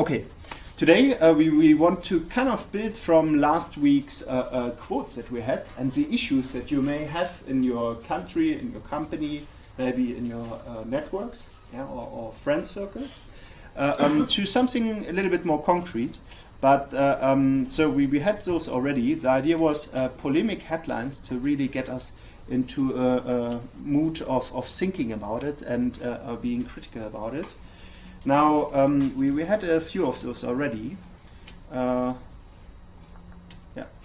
Okay, today we want to kind of build from last week's quotes that we had and the issues that you may have in your country, in your company, maybe in your networks, yeah, or friend circles, to something a little bit more concrete. But so we had those already. The idea was polemic headlines to really get us into a mood of thinking about it and being critical about it. Now, we had a few of those already. Yeah,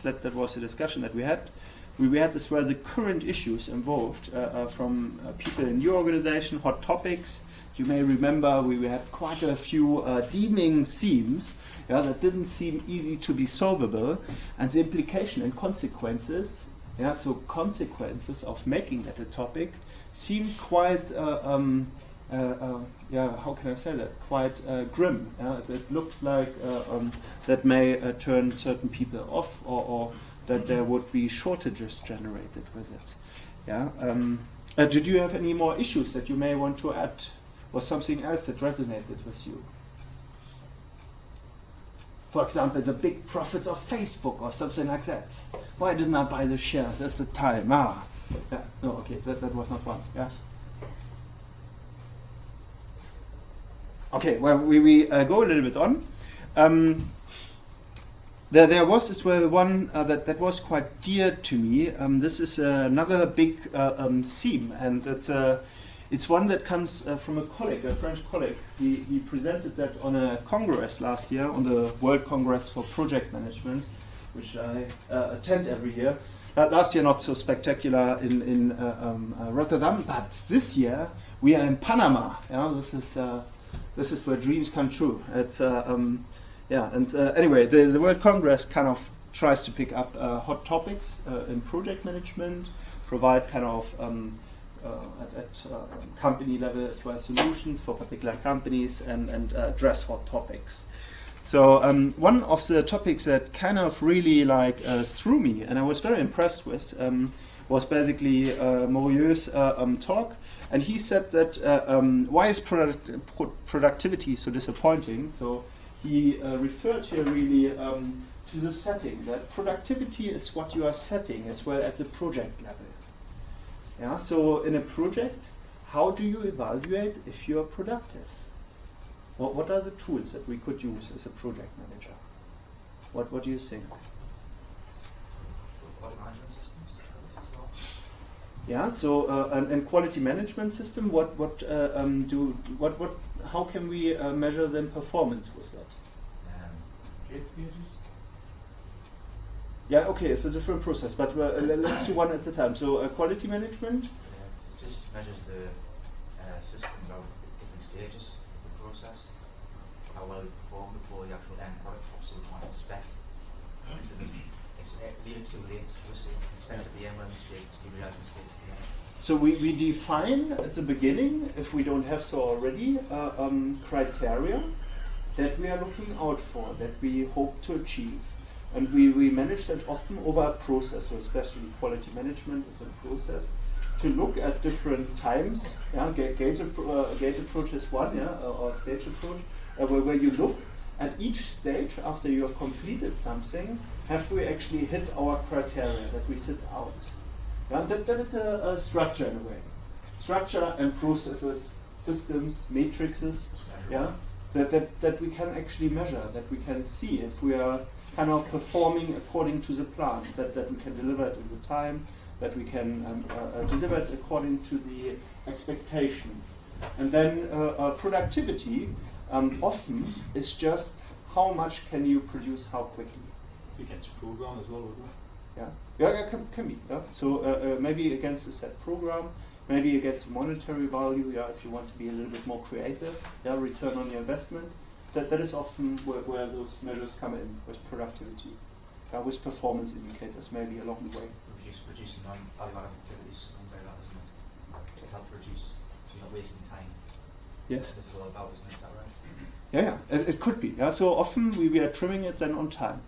that was the discussion that we had. We had as well the current issues involved from people in your organization, hot topics. You may remember we had quite a few deeming themes, yeah, that didn't seem easy to be solvable, and the implication and consequences, yeah, so consequences of making that a topic seemed quite, yeah, how can I say that? Quite grim. It looked like that may turn certain people off, or that there would be shortages generated with it. Yeah. Did you have any more issues that you may want to add? Or something else that resonated with you? For example, the big profits of Facebook or something like that. Why didn't I buy the shares at the time? Yeah, no, okay, that was not one. Yeah. Okay, well, we go a little bit on. There was as well one that was quite dear to me. This is another big theme, and it's one that comes from a colleague, a French colleague. He presented that on a congress last year, on the World Congress for Project Management, which I attend every year. Last year not so spectacular in Rotterdam, but this year we are in Panama. Yeah, this is where dreams come true. It's yeah, and anyway, the World Congress kind of tries to pick up hot topics in project management, provide kind of at company level as well solutions for particular companies, and address hot topics. So one of the topics that kind of really like threw me, and I was very impressed with, was basically Morieux's talk. And he said that why is productivity so disappointing? So he referred here really to the setting, that productivity is what you are setting as well at the project level. Yeah, so in a project, how do you evaluate if you are productive? What are the tools that we could use as a project manager? What do you think? Quality management systems as well. Yeah, so and quality management system. How can we measure then performance with that? Case stages. Yeah, okay, it's a different process, but let's do one at a time. So quality management? It just measures the system about different stages of the process, how well you perform before the actual end product, so we can't inspect. It's leave it too late to inspect at the end when mistakes, you realise mistakes at the end. So we define at the beginning, if we don't have so already, criteria that we are looking out for, that we hope to achieve. And we manage that often over a process, so especially quality management is a process, to look at different times. Yeah, gate approach is one, yeah, or stage approach, where you look at each stage after you have completed something, have we actually hit our criteria that we set out? Yeah, that is a structure in a way. Structure and processes, systems, matrices, yeah, that we can actually measure, that we can see if we are kind of performing according to the plan, that we can deliver it in the time, that we can deliver it according to the expectations. And then productivity often is just how much can you produce, how quickly. Against program as well, wouldn't it? Yeah, can be. Yeah. So maybe against a set program, maybe against a monetary value. Yeah, if you want to be a little bit more creative. Yeah, return on the investment. That is often where those measures come in with productivity, with performance indicators maybe along the way. Reducing non-value-added activities, things like that, isn't it? To help reduce, so you're not wasting time. Yes. This is all about, isn't it? Is that right? Yeah, it could be. Yeah, so often we are trimming it then on time.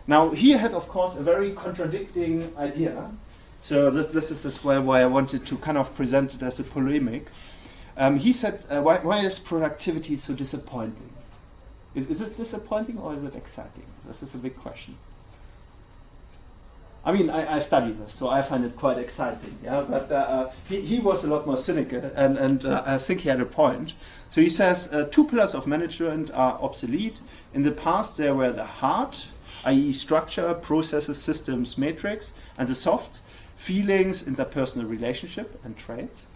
Now he had, of course, a very contradicting idea. So this is as well why I wanted to kind of present it as a polemic. He said, why is productivity so disappointing? Is it disappointing or is it exciting? This is a big question. I mean, I study this, so I find it quite exciting. Yeah, but he was a lot more cynical, and I think he had a point. So he says 2 pillars of management are obsolete. In the past, there were the hard, i.e., structure, processes, systems, matrix, and the soft, feelings, interpersonal relationship, and traits,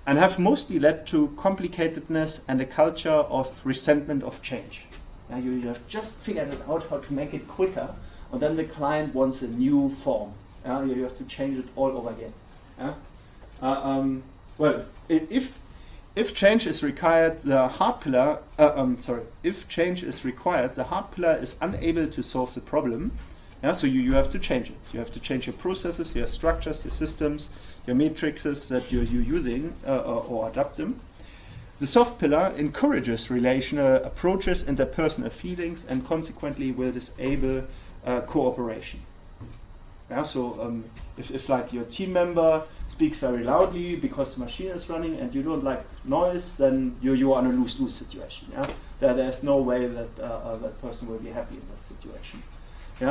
and have mostly led to complicatedness and a culture of resentment of change. Yeah, you have just figured it out how to make it quicker. And then the client wants a new form. You have to change it all over again. Well, if change is required, the hard pillar. If change is required, the hard pillar is unable to solve the problem. So you have to change it. You have to change your processes, your structures, your systems, your matrices that you're using, or adapt them. The soft pillar encourages relational approaches, interpersonal feelings, and consequently will disable cooperation. So if like your team member speaks very loudly because the machine is running and you don't like noise, then you are in a lose-lose situation. There's no way that that person will be happy in this situation.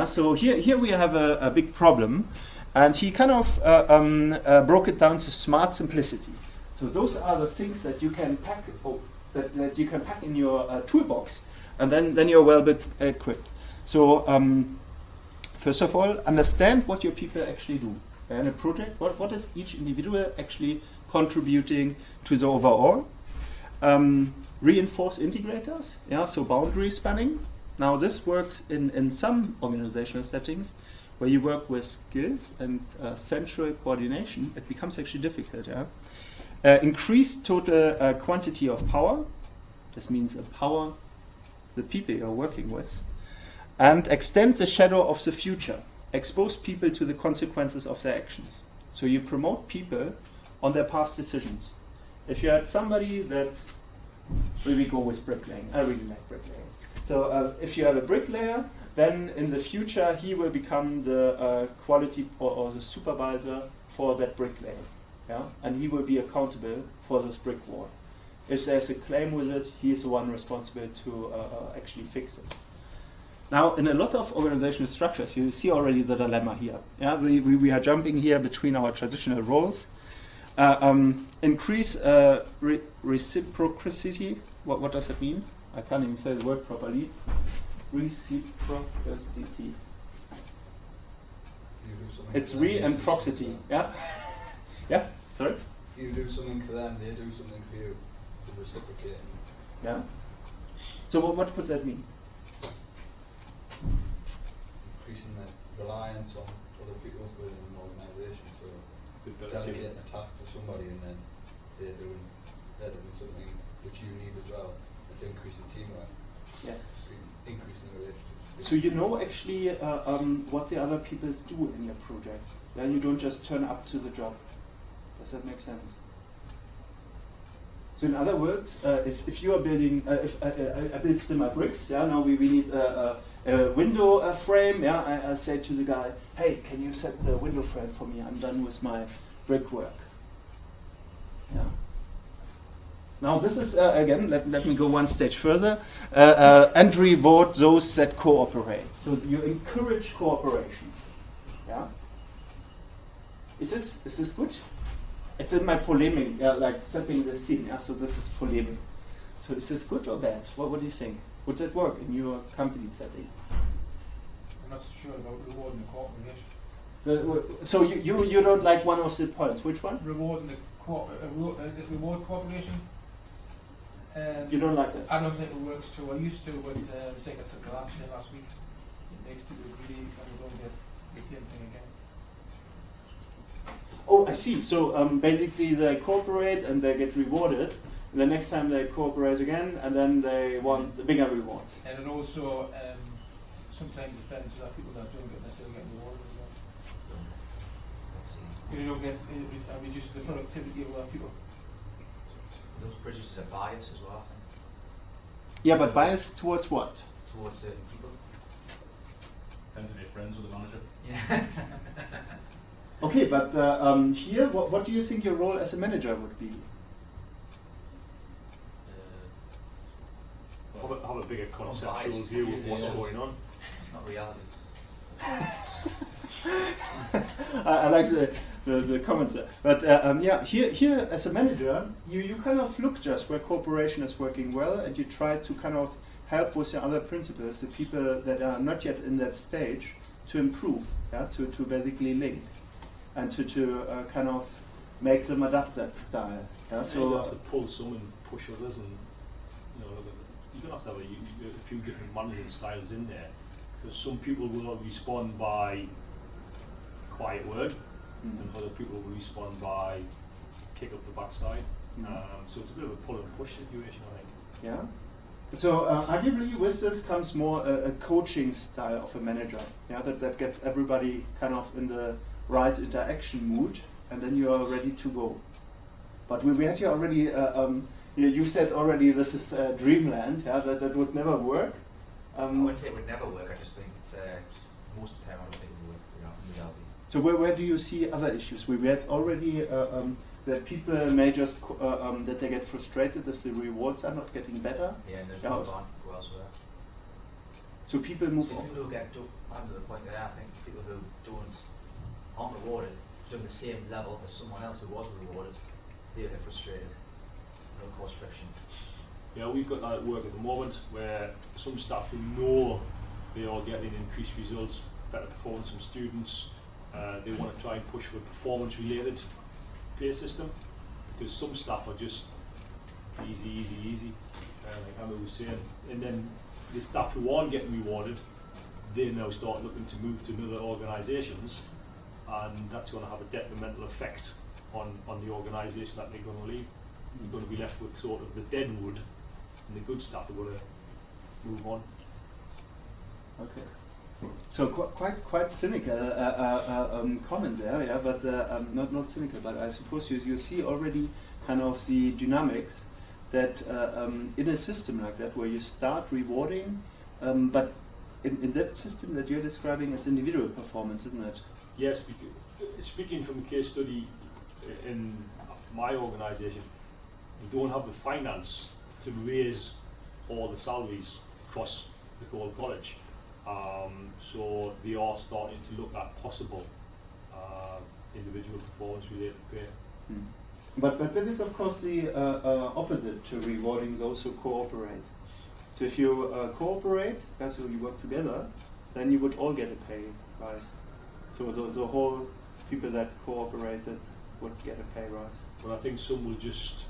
So here we have a big problem, and he kind of broke it down to smart simplicity. So those are the things that you can pack that you can pack in your toolbox, and then you're well equipped. So first of all, understand what your people actually do. In a project, what is each individual actually contributing to the overall? Reinforce integrators, so boundary spanning. Now this works in some organizational settings where you work with skills and central coordination. It becomes actually difficult. Increase total quantity of power. This means empower the people you're working with. And extend the shadow of the future. Expose people to the consequences of their actions. So you promote people on their past decisions. If you had somebody that, we go with bricklaying. I really like bricklaying. So if you have a bricklayer, then in the future he will become the quality or the supervisor for that bricklayer. And he will be accountable for this brick wall. If there's a claim with it, he is the one responsible to actually fix it. Now, in a lot of organizational structures, you see already the dilemma here. We are jumping here between our traditional roles. Increase reciprocity. What does it mean? I can't even say the word properly. Reciprocity. It's re and proxity. Yeah. Sorry. You do something for them, they do something for you. The reciprocating. Yeah. So what would that mean? Increasing the reliance on other people within an organisation. So delegating a task to somebody and then they're doing something which you need as well. It's increasing teamwork. Yes. Increasing the relationship. So you know actually what the other people do in your project. You don't just turn up to the job. Does that make sense? So in other words, if you are building, if I build Stimmer bricks, now we need a window frame. I say to the guy, hey, can you set the window frame for me? I'm done with my brickwork. Now this is, again, let me go one stage further, and reward those that cooperate. So you encourage cooperation. Is this good? It's in my polemic, like setting the scene. So this is polemic. So is this good or bad? What do you think? Would that work in your company setting? I'm not so sure about rewarding the cooperation. So you don't like one of the points. Which one? Rewarding the is it reward cooperation? You don't like that? I don't think it works too. I used to, but I think I said last week. It makes people greedy and we don't get the same thing again. Oh, I see. So basically they cooperate and they get rewarded. The next time they cooperate again, and then they want a bigger reward. And it also sometimes depends on people that don't necessarily get rewarded as well. You don't get it reduces the productivity of people. Those produces a bias as well, I think. Yeah, but bias towards what? Towards certain people. Depends if you're friends with the manager. Yeah. Okay, but here, what do you think your role as a manager would be? Have a bigger conceptual view of what's going on. It's not reality. I like the comments there. But yeah, here as a manager, you kind of look just where cooperation is working well, and you try to kind of help with the other principles, the people that are not yet in that stage, to improve, yeah, to basically link, and to kind of make them adapt that style. Yeah, so you have to pull some and push others, and you know, you're gonna have to have a few different managing styles in there, because some people will respond by quiet word, and other people will respond by kick up the backside. So it's a bit of a pull and push situation, I think. Yeah. So arguably with this comes more a coaching style of a manager, yeah, that gets everybody kind of in the right interaction mood, and then you are ready to go. But we had here already, you said already this is dreamland, yeah, that would never work. I wouldn't say it would never work, I just think it's, most of the time I don't think it would work, you know, in reality. So where do you see other issues? We had already that people may just that they get frustrated if the rewards are not getting better. Yeah, and there's move on, go elsewhere. So people move so on. People who get to the point there, I think people who aren't rewarded, doing the same level as someone else who was rewarded, they get frustrated. It'll cause friction. Yeah, we've got that at work at the moment where some staff who know they are getting increased results, better performance from students, they want to try and push for a performance-related pay system, because some staff are just easy, like Hammer was saying. And then the staff who aren't getting rewarded, they now start looking to move to other organisations, and that's going to have a detrimental effect on the organisation that they're going to leave. You're going to be left with sort of the dead wood, and the good staff are going to move on. Okay. So quite cynical comment there, yeah, but not cynical, but I suppose you see already kind of the dynamics that in a system like that where you start rewarding, but in that system that you're describing, it's individual performance, isn't it? Yes, speaking from a case study in my organisation, we don't have the finance to raise all the salaries across the whole college. So they are starting to look at possible individual performance related pay. But that is of course the opposite to rewarding those who cooperate. So if you cooperate, so you work together, then you would all get a pay rise. So the whole people that cooperated would get a pay rise. But I think some will just...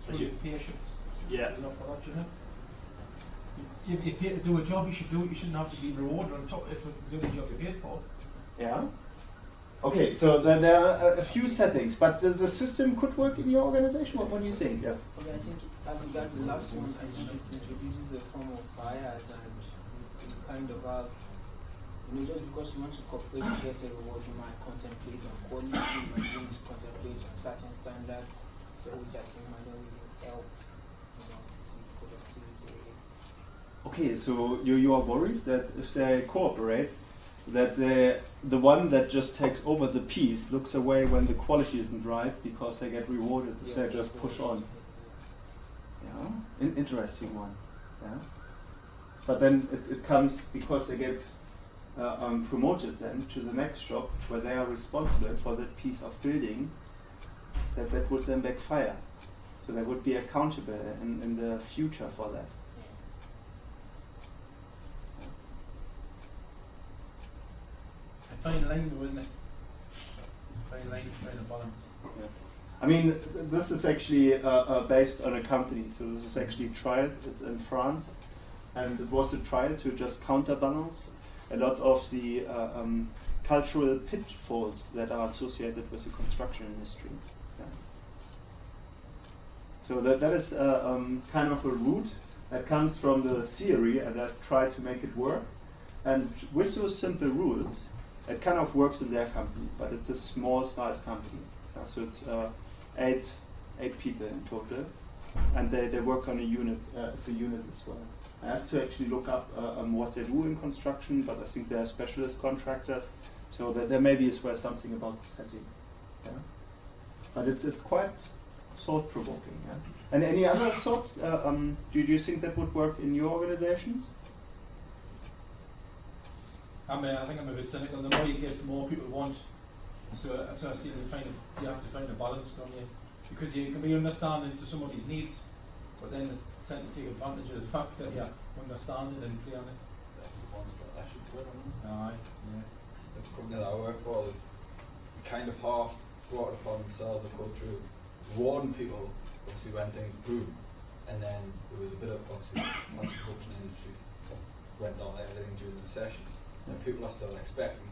So you pay should yeah. enough for that, you know? You pay to do a job, you should do it, you shouldn't have to be rewarded on top if it's the only job you paid for. Yeah. Okay, so there are a few settings, but the system could work in your organization. What do you think? Yeah. Okay, I think as regards the last one, I think it introduces a form of bias, and you kind of have, just because you want to cooperate to get a reward, you might contemplate on quality, you might want to contemplate on certain standards, so which I think might not really help, the productivity. Okay, so you are worried that if they cooperate, that the one that just takes over the piece looks away when the quality isn't right because they get rewarded if they just push on. Yeah, interesting one. Yeah, but then it comes because they get promoted then to the next job where they are responsible for that piece of building. That would then backfire. So they would be accountable in the future for that. Fine line, though, isn't it? Fine line, trying to balance. Yeah. I mean, this is actually based on a company. So this is actually tried in France, and it was a trial to just counterbalance a lot of the cultural pitfalls that are associated with the construction industry. Yeah. So that is kind of a route that comes from the theory, and I've tried to make it work. And with those simple rules, it kind of works in their company, but it's a small size company. So it's eight people in total, and they work on a unit, as a unit as well. I have to actually look up what they do in construction, but I think they are specialist contractors, so that there maybe is where something about the setting. Yeah? But it's quite thought-provoking. Yeah? And any other thoughts? Do you think that would work in your organizations? I think I'm a bit cynical. The more you give, the more people want. So I see you have to find a balance, don't you? Because you can be understanding to somebody's needs, but then it's tend to take advantage of the fact that you're understanding and play on it. That's the ones that I should do it on. Aye, yeah. The company that I work for, they've kind of half brought upon themselves the culture of rewarding people, obviously when things boom, and then there was a bit of, obviously, once the production industry went down like everything during the recession, and people are still expecting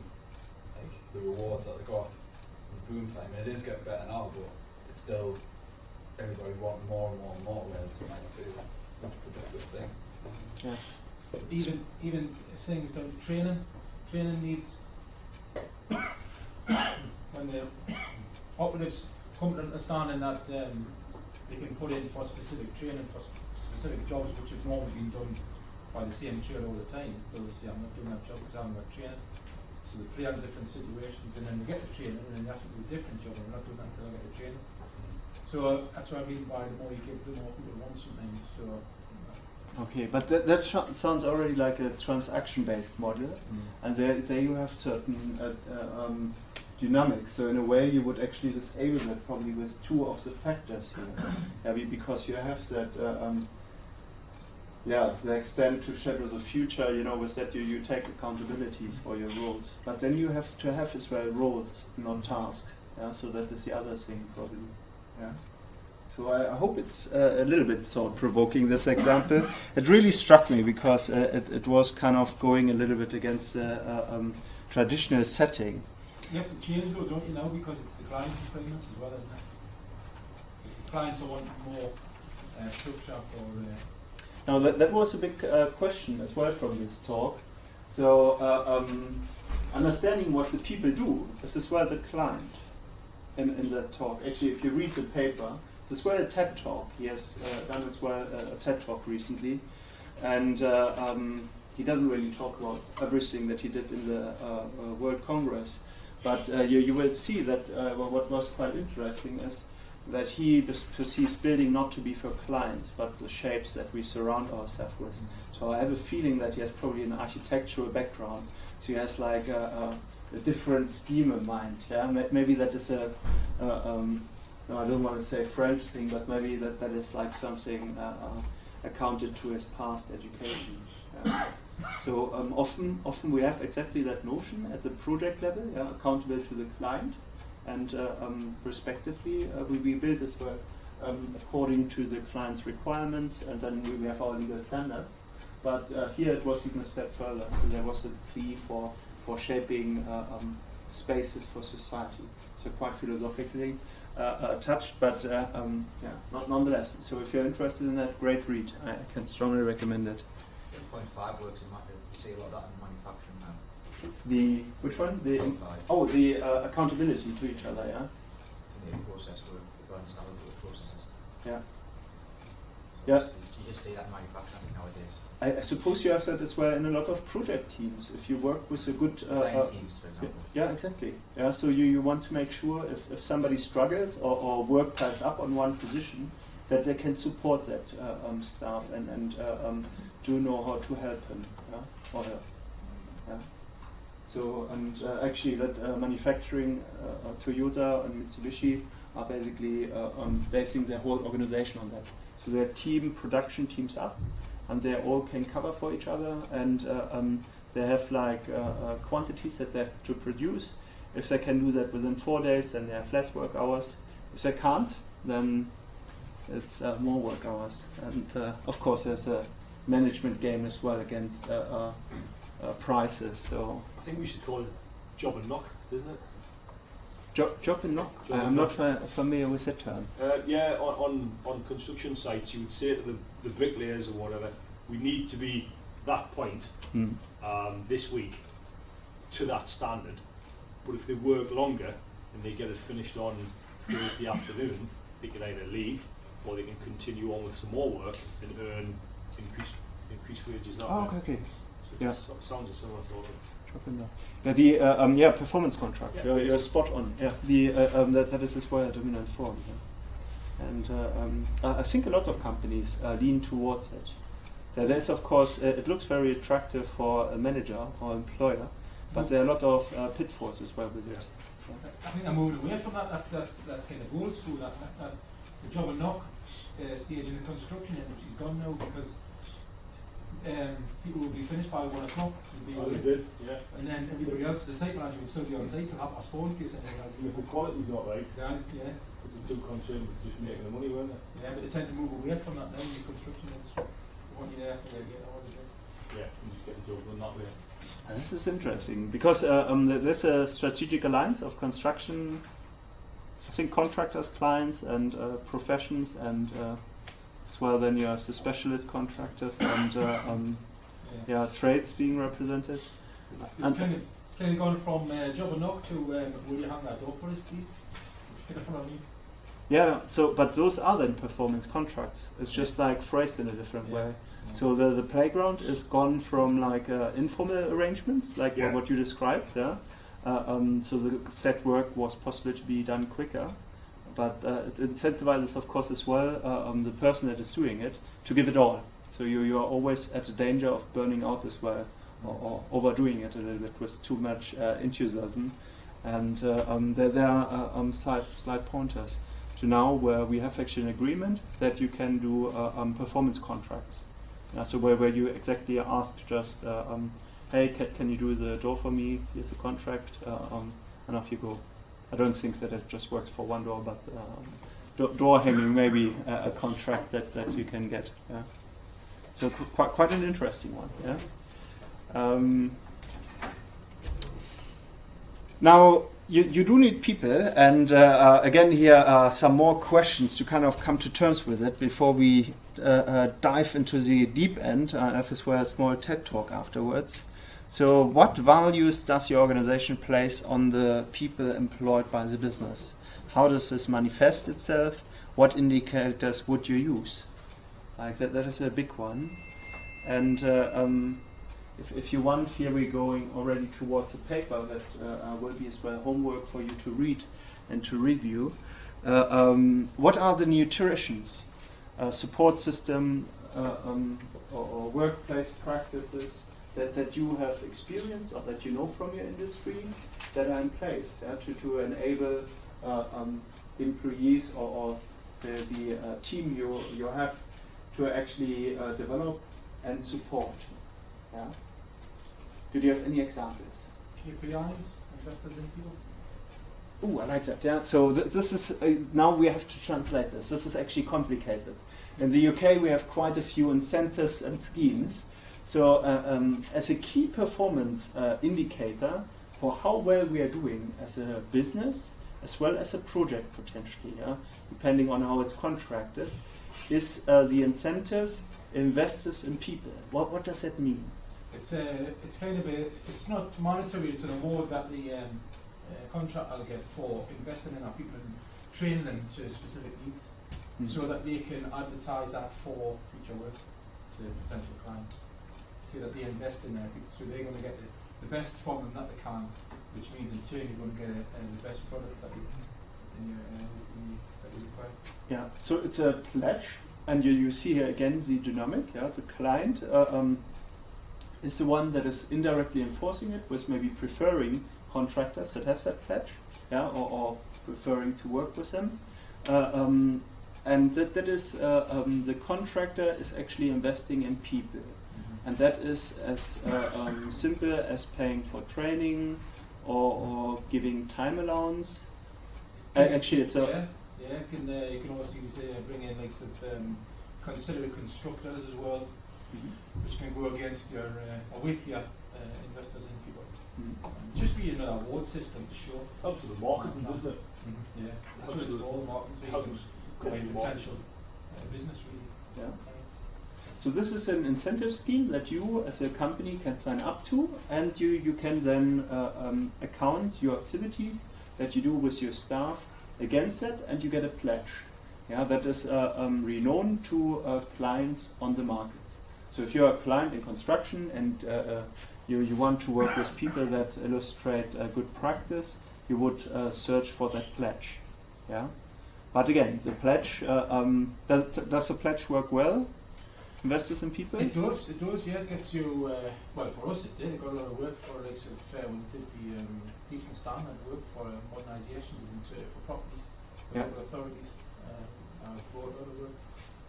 like the rewards that they got in the boom time. And it is getting better now, but it's still everybody wanting more and more and more, whereas it might not be that much productive thing. Yes. Even if things don't training needs when the operatives come to understanding that they can put in for specific training for specific jobs which have normally been done by the same trade all the time. They'll say, I'm not doing that job because I haven't got training. So they play on different situations, and then they get the training, and then they have to do a different job, and they're not doing that until they get the training. So that's what I mean by the more you give, the more people want something. So. Okay, but that sounds already like a transaction-based model, and there you have certain dynamics. So in a way, you would actually disable that probably with two of the factors here, because you have that. The extent to shadow the future, with that you take accountabilities for your roles. But then you have to have as well roles, not tasks. Yeah, so that is the other thing probably. Yeah. So I hope it's a little bit thought-provoking, this example. It really struck me because it was kind of going a little bit against the traditional setting. You have to change though, don't you now, because it's the client's requirements as well, isn't it? The clients are wanting more structure for... Now that was a big question as well from this talk. So understanding what the people do is as well the client in that talk. Actually, if you read the paper, it's as well a TED talk. He has done as well a TED talk recently, and he doesn't really talk about everything that he did in the World Congress, but you will see that what was quite interesting is that he perceives building not to be for clients, but the shapes that we surround ourselves with. So I have a feeling that he has probably an architectural background, so he has like a different scheme in mind. Yeah, maybe that is I don't want to say French thing, but maybe that is like something accounted to his past education. Yeah. So often we have exactly that notion at the project level, accountable to the client. And respectively, we build as well according to the client's requirements, and then we have our legal standards. But here it was even a step further. So there was a plea for shaping spaces for society. So quite philosophically touched, but not nonetheless. So if you're interested in that, great read. I can strongly recommend it. 0.5 works in you see a lot of that in manufacturing now. The which one? The accountability to each other, yeah. To the process where we understand the processes. Yeah. So you just see that in manufacturing nowadays. I suppose you have that as well in a lot of project teams. If you work with a good design teams, for example. Yeah, exactly. Yeah, so you want to make sure if somebody struggles or work piles up on one position, that they can support that staff and do know how to help him or her. Yeah. So actually that manufacturing, Toyota and Mitsubishi are basically basing their whole organization on that. So their production teams up, and they all can cover for each other, and they have like quantities that they have to produce. If they can do that within 4 days, then they have less work hours. If they can't, then it's more work hours. And of course there's a management game as well against prices. So I think we should call it job and knock, isn't it? Job and knock? I'm not familiar with that term. On construction sites, you would say to the bricklayers or whatever, we need to be that point this week to that standard. But if they work longer and they get it finished on Thursday afternoon, they can either leave or they can continue on with some more work and earn increased wages that way. Okay. So it sounds a similar sort of. Performance contracts. You're spot on. Yeah, that is as well a dominant form. And I think a lot of companies lean towards it. There's of course, it looks very attractive for a manager or employer, but there are a lot of pitfalls as well with it. I think I'm moving away from that. That's kind of old school. That the job and knock stage in the construction industry is gone now, because people will be finished by 1 o'clock. And then everybody else, the site manager will still be on site till 4:30 in case anyone else. If the quality's not right, Yeah. because they're too concerned with just making the money, weren't they? Yeah, but they tend to move away from that now in the construction industry. They want you there for like 8 hours a day. Yeah, and just get the job done that way. This is interesting because there's a strategic alliance of construction, I think contractors, clients, and professions, and as well then you have the specialist contractors and trades being represented. It's kind of gone from job and knock to will you hang that door for us, please? You know what I mean? Yeah, so but those are then performance contracts. It's just like phrased in a different way. So the playground is gone from like informal arrangements, like what you described. Yeah. So the set work was possible to be done quicker, but it incentivizes, of course, as well the person that is doing it to give it all. So you are always at the danger of burning out as well, or overdoing it a little bit with too much enthusiasm. And there are slight pointers to now where we have actually an agreement that you can do performance contracts. So where you exactly are asked just, hey, can you do the door for me? Here's a contract, and off you go. I don't think that it just works for one door, but door hanging may be a contract that you can get. Yeah. So quite an interesting one. Yeah. Now, you do need people, and again here are some more questions to kind of come to terms with it before we dive into the deep end. I have as well a small TED talk afterwards. So what values does your organization place on the people employed by the business? How does this manifest itself? What indicators would you use? Like that is a big one. And if you want, here we're going already towards a paper that will be as well homework for you to read and to review. What are the nutritions, support system, or workplace practices that you have experienced or that you know from your industry that are in place to enable employees or the team you have to actually develop and support? Yeah. Do you have any examples? KPIs, investors in people. Oh, I like that. Yeah. So this is now we have to translate this. This is actually complicated. In the UK, we have quite a few incentives and schemes. So as a key performance indicator for how well we are doing as a business, as well as a project potentially, depending on how it's contracted, is the incentive investors in people. What does that mean? It's kind of it's not monetary. It's an award that the contractor will get for investing in our people and training them to specific needs, so that they can advertise that for future work to potential clients. See that they invest in their people, so they're going to get the best from them that they can, which means in turn you're going to get the best product that you require. Yeah. So it's a pledge, and you see here again the dynamic. Yeah, the client is the one that is indirectly enforcing it, with maybe preferring contractors that have that pledge, or preferring to work with them. And that is the contractor is actually investing in people, and that is as simple as paying for training or giving time allowance. Actually, it's you can also use bring in like consider constructors as well, which can go against your or with your investors in people. Just be another award system to show up to the marketing, doesn't it? Yeah, that's what it's for, marketing, so you can create potential business really. Yeah. So this is an incentive scheme that you as a company can sign up to, and you can then account your activities that you do with your staff against it, and you get a pledge. Yeah, that is renowned to clients on the market. So if you're a client in construction and you want to work with people that illustrate good practice, you would search for that pledge. Yeah. But again, the pledge, does the pledge work well? Investors in people? It does, yeah. It gets you, well, for us it did. It got a lot of work for, like, sort of, when we did the decent standard work for modernisation for properties, for Yeah. local authorities. Brought a lot of work.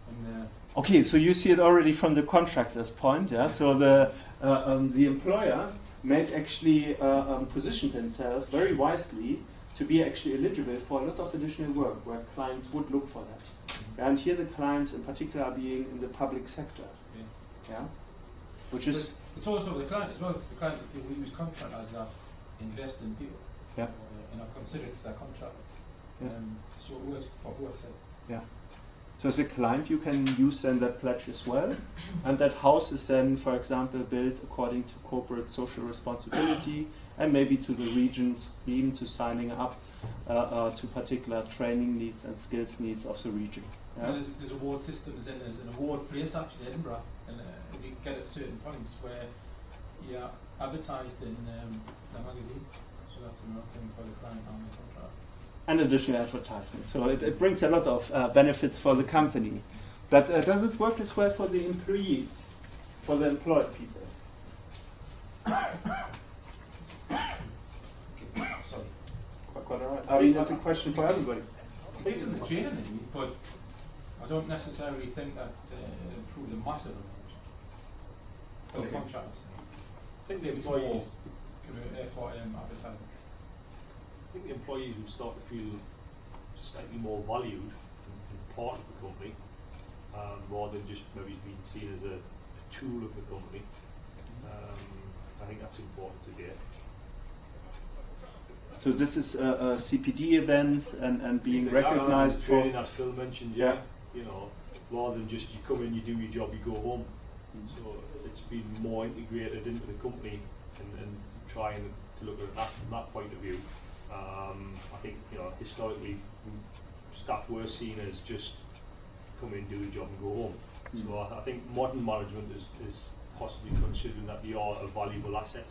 And, Okay, so you see it already from the contractor's point, yeah? So the employer made actually positioned himself very wisely to be actually eligible for a lot of additional work where clients would look for that. And here the clients in particular are being in the public sector. Yeah? Which is... It's also the client as well, because the client, we use contractors that invest in people. Yeah. And are considered to their contract. Yeah. So it works for both sides. Yeah. So as a client you can use then that pledge as well. And that house is then, for example, built according to corporate social responsibility and maybe to the region's theme, to signing up to particular training needs and skills needs of the region. Yeah? And there's award systems, and there's an award place actually in Edinburgh, and you get at certain points where you're advertised in the magazine, so that's another thing for the client on the contract. And additional advertisement. So it brings a lot of benefits for the company. But does it work as well for the employees, for the employed people? Sorry. Quite all right. I mean, that's a question for everybody. I think it's in the training maybe, but I don't necessarily think that it improves a massive amount for the Okay. contracts. I think the It's employees, more for advertising. I think the employees would start to feel slightly more valued and part of the company, rather than just maybe being seen as a tool of the company. I think that's important to get. So this is CPD events and being Exactly. recognized for... Training that Phil mentioned, yeah. You know, rather than just you come in, you do your job, you go home. So it's been more integrated into the company and trying to look at that from that point of view. I think, you know, historically staff were seen as just come in, do the job and go home. So I think modern management is possibly considering that they are a valuable asset,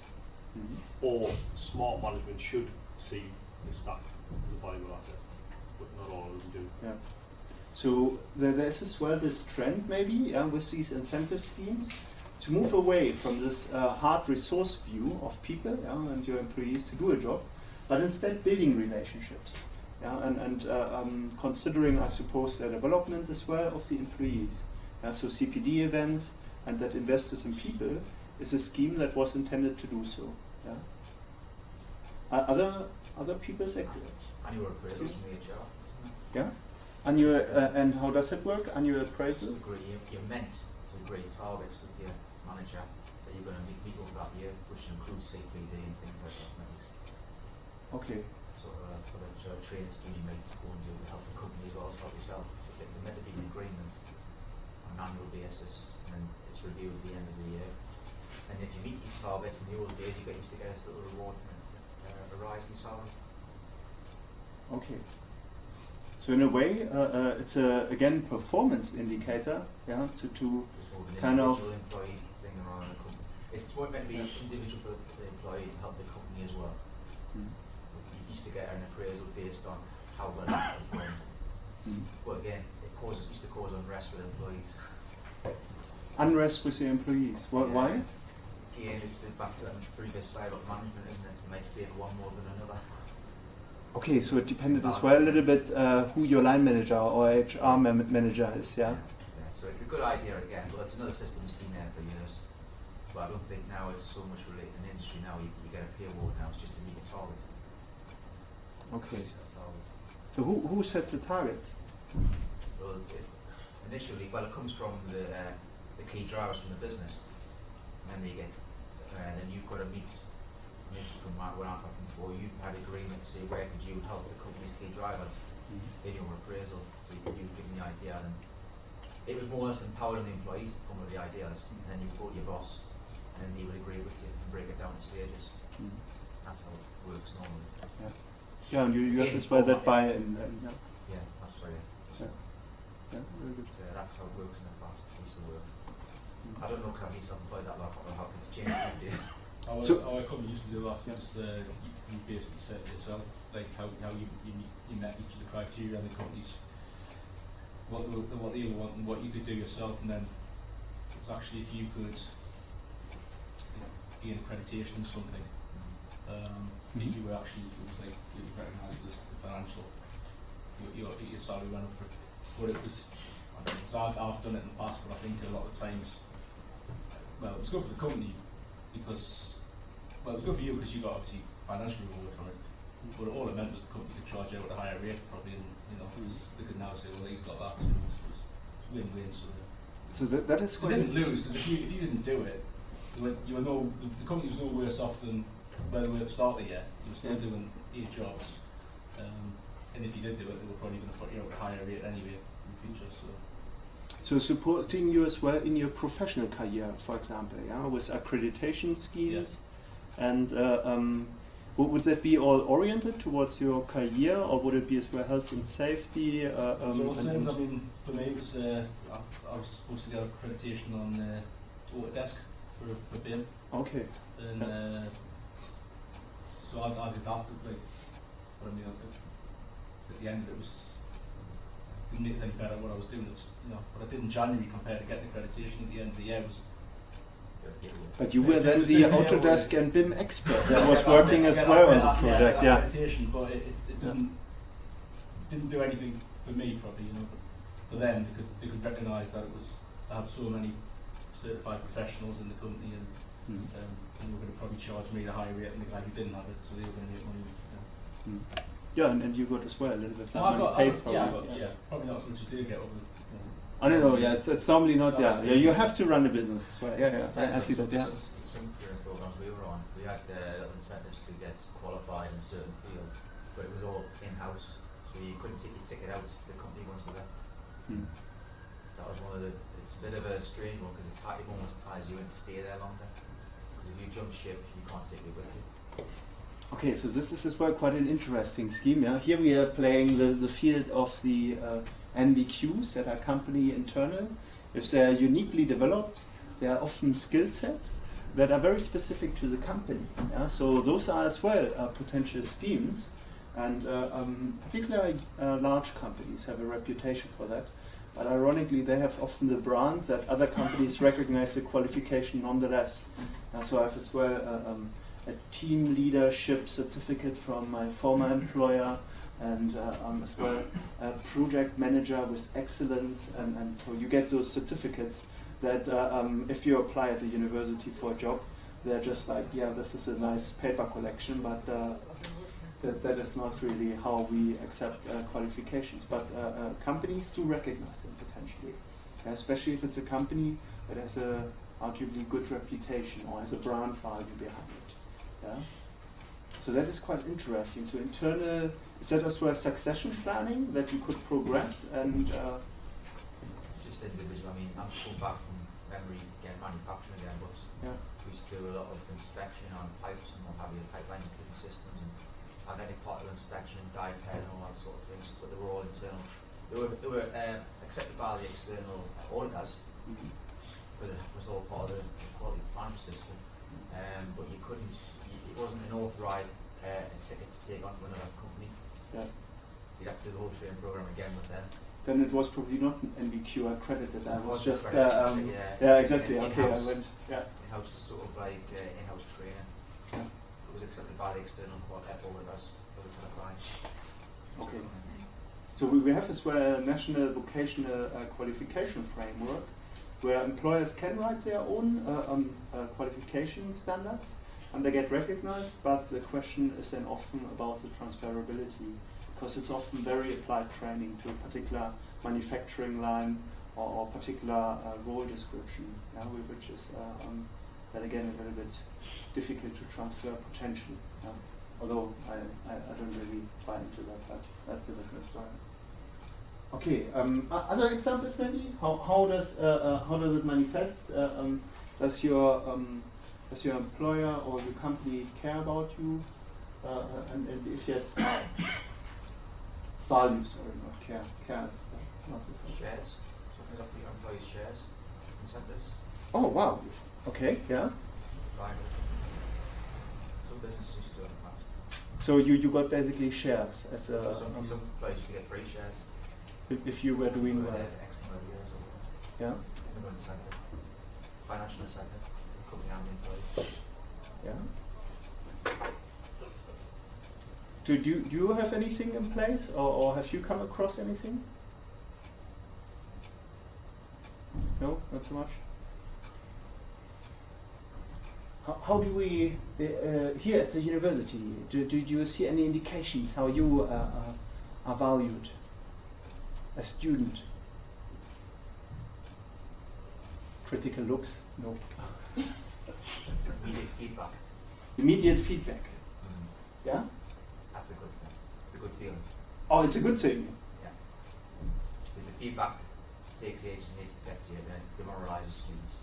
or smart management should see the staff as a valuable asset, but not all of them do. Yeah. So there's as well this trend maybe with these incentive schemes to move away from this hard resource view of people and your employees to do a job, but instead building relationships, and considering, I suppose, the development as well of the employees. So CPD events and that investors in people is a scheme that was intended to do so. Other people's activities. Annual appraisals from HR. Yeah. Annual, and how does it work? Annual appraisals? You're meant to agree targets with your manager that you're going to meet over that year, which includes CPD and things like that. Maybe. Okay. So for the training scheme you make to go and do to help the company as well as help yourself. So they're meant to be an agreement on an annual basis, and then it's reviewed at the end of the year. And if you meet these targets in the old days, you used to get a little reward, a rise in salary. Okay. So in a way, it's a again performance indicator, to kind of. Employee thing around the company. It's meant to be individual for the employee to help the company as well. You used to get an appraisal based on how well you performed. But again, it used to cause unrest with employees. Unrest with the employees. Why? Again, it's back to that previous slide about management, isn't it? To make favour one more than another. Okay, so it depended as well a little bit who your line manager or HR manager is, yeah? So it's a good idea again. Well, it's another system that's been there for years. But I don't think now it's so much related in the industry now. You get a pay award now. It's just to meet a target. Okay. So who sets the targets? Well, initially, it comes from the key drivers from the business, and then then you've got to meet. From where I'm from before, you had agreement to say where could you help the company's key drivers in your appraisal. So you give them the idea, and it was more or less empowering the employees to come with the ideas, and then you go to your boss, and then he would agree with you and break it down in stages. That's how it works normally. Yeah, and you have as well that buy-in. Yeah, that's right. Yeah, very good. So that's how it works in the past. It used to work. I don't know because I've been self-employed that long, or how it's changed these days. Our company used to do that. Yeah. Just, you basically set it yourself. like how you met each of the criteria and the companies, what they want and what you could do yourself, and then it was actually if you could gain accreditation in something, you were actually, it was like you were recognised as financial, your salary went up for it. But it was, I don't know, 'cause I've done it in the past, but I think a lot of times, well, it was good for the company because, well, it was good for you because you got obviously financial reward from it. But all it meant was the company could charge out at a higher rate probably, and they could now say, well, he's got that, so it was win-win. So that is they what didn't lose, because if you didn't do it, the company was no worse off than where they were at the start of the year. You were still doing 8 jobs, and if you did do it, they were probably going to put you out at a higher rate anyway in the future. So supporting you as well in your professional career, for example, with accreditation schemes, and would that be all oriented towards your career, or would it be as well health and safety? So since, I mean, for me, it was I was supposed to get accreditation on Autodesk for BIM. Okay. And so I did that. Like, but I mean, at the end, it didn't make it any better what I was doing. It's, what I did in January compared to getting accreditation at the end of the year was. But you were then the Autodesk and BIM expert that was working as well on the project, yeah. But it didn't do anything for me, probably, But for them, they could recognise that I had so many certified professionals in the company, and they were going to probably charge me the higher rate than the guy who didn't have it, so they were going to make money. Yeah, and you got as well a little bit. No, I got, probably not as much as they get over. I don't know. Yeah, it's normally not. Yeah, you have to run the business as well. Yeah. I see that. Yeah. Some career programs we were on, we had incentives to get qualified in a certain field, but it was all in-house, so you couldn't take your ticket out the company once you left. So that was one of the. It's a bit of a strange one because it almost ties you in to stay there longer. Because if you jump ship, you can't take it with you. Okay, so this is as well quite an interesting scheme. Yeah, here we are playing the field of the NVQs that are company internal. If they are uniquely developed, they are often skill sets that are very specific to the company. Yeah? So those are as well potential schemes, and particularly large companies have a reputation for that. But ironically, they have often the brand that other companies recognize the qualification nonetheless. So I have as well a team leadership certificate from my former employer, and as well a project manager with excellence, and so you get those certificates that if you apply at the university for a job, they're just like, yeah, this is a nice paper collection, but that is not really how we accept qualifications. But companies do recognize them potentially, especially if it's a company that has a arguably good reputation or has a brand value behind it. Yeah. So that is quite interesting. So internal, is that as well succession planning that you could progress and? Just individual. I mean, I'm still back from memory again, manufacturing again, but we used to do a lot of inspection on pipes and what have you, pipeline equipment systems, and magnetic particle inspection, dye pen, and all that sort of things. But they were all internal. They were accepted by the external auditors because it was all part of the quality management system. But you couldn't. It wasn't an authorised ticket to take on to another company. Yeah. You'd have to do the whole training program again with them. Then it was probably not an NVQ accredited. I was just exactly. Okay, I went. Yeah. In-house sort of like in-house training. Yeah. It was accepted by the external auditors for the qualifying. Okay. So we have as well a national vocational qualification framework where employers can write their own qualification standards and they get recognized, but the question is then often about the transferability, because it's often very applied training to a particular manufacturing line or particular role description, which is then again a little bit difficult to transfer potentially. Although I don't really buy into that, but that's a different story. Okay, other examples maybe? How does it manifest? Does your employer or your company care about you? And if yes, values, sorry, not care. Care is not the same. Shares, something like your employees' shares, incentives. Oh wow. Okay, yeah. Some businesses used to do it in the past. So you got basically shares as a Some employees used to get free shares. if you were doing well. X number of years or Yeah. incentive, financial incentive, company and employees. Yeah. Do you have anything in place, or have you come across anything? No, not so much. How do we here at the university? Do you see any indications how you are valued as student? Critical looks? No. Immediate feedback. Immediate feedback. Yeah. That's a good thing. It's a good feeling. Oh, it's a good thing. Yeah. If the feedback takes ages and ages to get to you, then it demoralises students.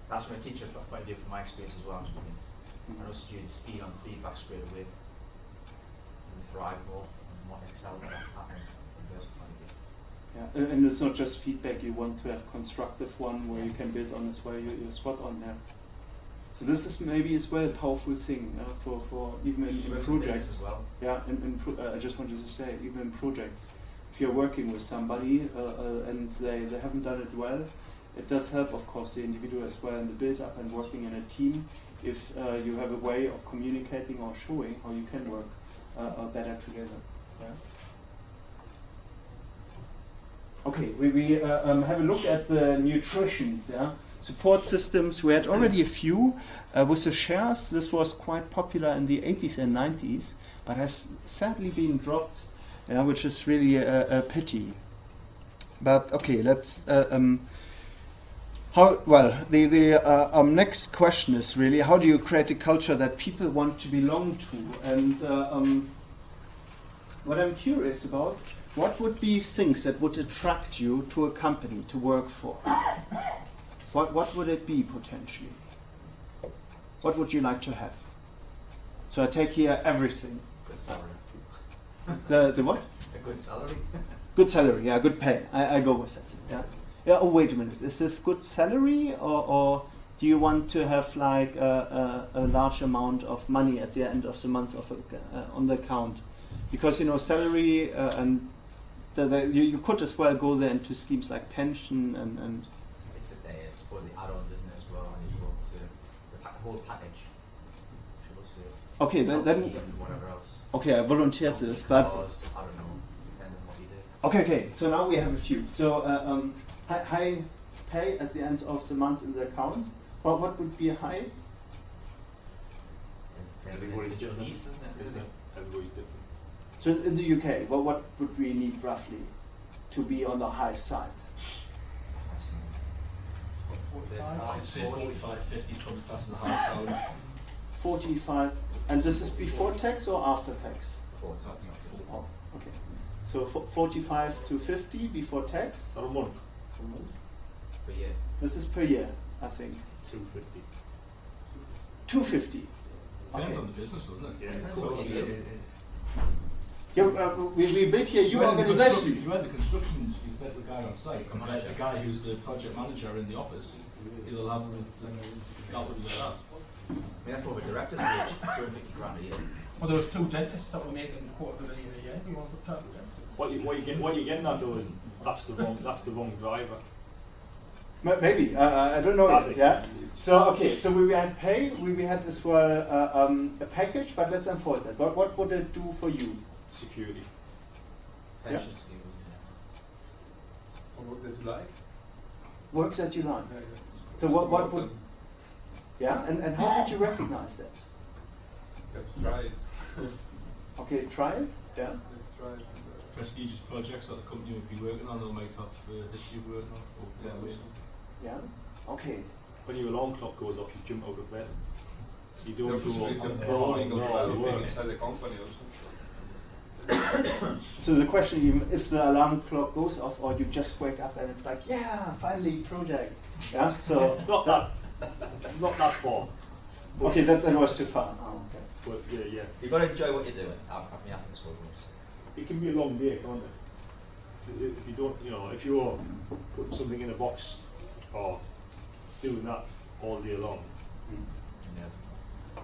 That's from a teacher's point of view, from my experience as well. I'm speaking. I know students feed on feedback straight away and thrive more and more excel at that happening from a personal point of view. Yeah, and it's not just feedback. You want to have constructive one where you can build on as well. You're spot on there. So this is maybe as well a powerful thing for even in projects as well. Yeah, I just wanted to say, even in projects, if you're working with somebody and they haven't done it well, it does help, of course, the individual as well in the build-up and working in a team. If you have a way of communicating or showing how you can work better together. Yeah. Okay, we have a look at the nutritions. Yeah. Support systems, we had already a few. With the shares, this was quite popular in the 80s and 90s, but has sadly been dropped, which is really a pity. But okay, let's... the next question is really, how do you create a culture that people want to belong to? And what I'm curious about, what would be things that would attract you to a company to work for? What would it be potentially? What would you like to have? So I take here everything. Good salary. The what? A good salary. Good salary, yeah, good pay. I go with that. Yeah. Yeah. Oh, wait a minute. Is this good salary, or do you want to have like a large amount of money at the end of the month on the account? Because salary and you could as well go there into schemes like pension and. It's I suppose the add-ons, isn't it, as well? And you go to the whole package. Should we say? Okay, then whatever else. Okay, I volunteered this, but I don't know. Depends on what you do. Okay. So now we have a few. So high pay at the end of the month in the account. Well, what would be high? Everybody's different. Needs, isn't it? Isn't it? Everybody's different. So in the UK, well, what would we need roughly to be on the high side? I'd say 45, 50 probably class as a high salary. 45, and this is before tax or after tax? Before tax. Oh, okay. So 45 to 50 before tax? Not a month. Per year. This is per year, I think. 250. 250. Depends Okay. on the business, doesn't it? Yeah. So, Yeah, we built here your organization. If you had the construction, you said the guy on site, compared to the guy who's the project manager in the office, he'll have that would be that. I mean, that's more of a director's wage, 250 grand a year. Well, there was 2 dentists that were making $250,000 a year. You want to talk to them? What you're getting at though is that's the wrong driver. Maybe I don't know I yet. think. Yeah. So okay. So we had pay. We had as well a package. But let's unfold that. What would it do for you? Security. Pension scheme. Or work that you like? Works that you like. Yeah, yeah. So what would? Yeah. And how would you recognize that? You have to try it. Okay. Try it. Yeah. You have to try it. Prestigious projects that the company would be working on, or might have history of working on. Yeah, also. Yeah. Okay. When your alarm clock goes off, you jump out of bed. You The don't go possibility of on growing or developing work. inside the company also. So the question, even if the alarm clock goes off, or you just wake up and it's like, yeah, finally project. Yeah. So Not that far. okay, that was too far. Oh, okay. But yeah. You've got to enjoy what you're doing. I think it's what it is. It can be a long day, can't it? If you don't, if you're putting something in a box or doing that all day long, Yeah.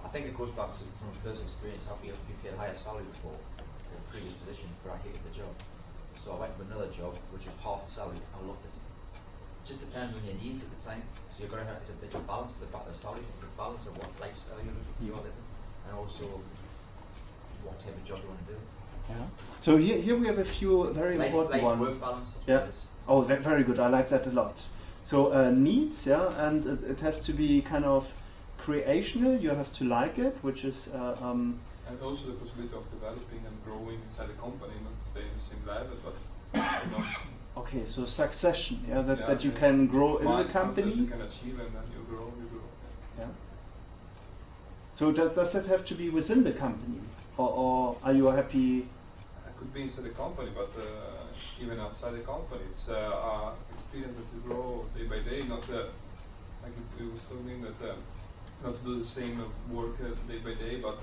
I think it goes back to, from a personal experience, I've been paid a higher salary before in a previous position, but I hated the job. So I went to another job, which was half the salary, and I loved it. It just depends on your needs at the time. So you've got to have, it's a balance to the fact that salary, it's a balance of what lifestyle you are living, and also what type of job you want to do. Yeah. So here we have a few very important ones. Work balance. Yeah. Oh, very good. I like that a lot. So needs, yeah, and it has to be kind of creational. You have to like it, which is. And also the possibility of developing and growing inside the company, not stay in the same level, but you know. Okay, so succession, yeah, that, Yeah, that you yeah. can grow in the Milestones that company. you can achieve, and then you grow. Yeah. So does it have to be within the company, or are you happy? It could be inside the company, but even outside the company, it's experience that you grow day by day. Not like we was talking that not to do the same work day by day, but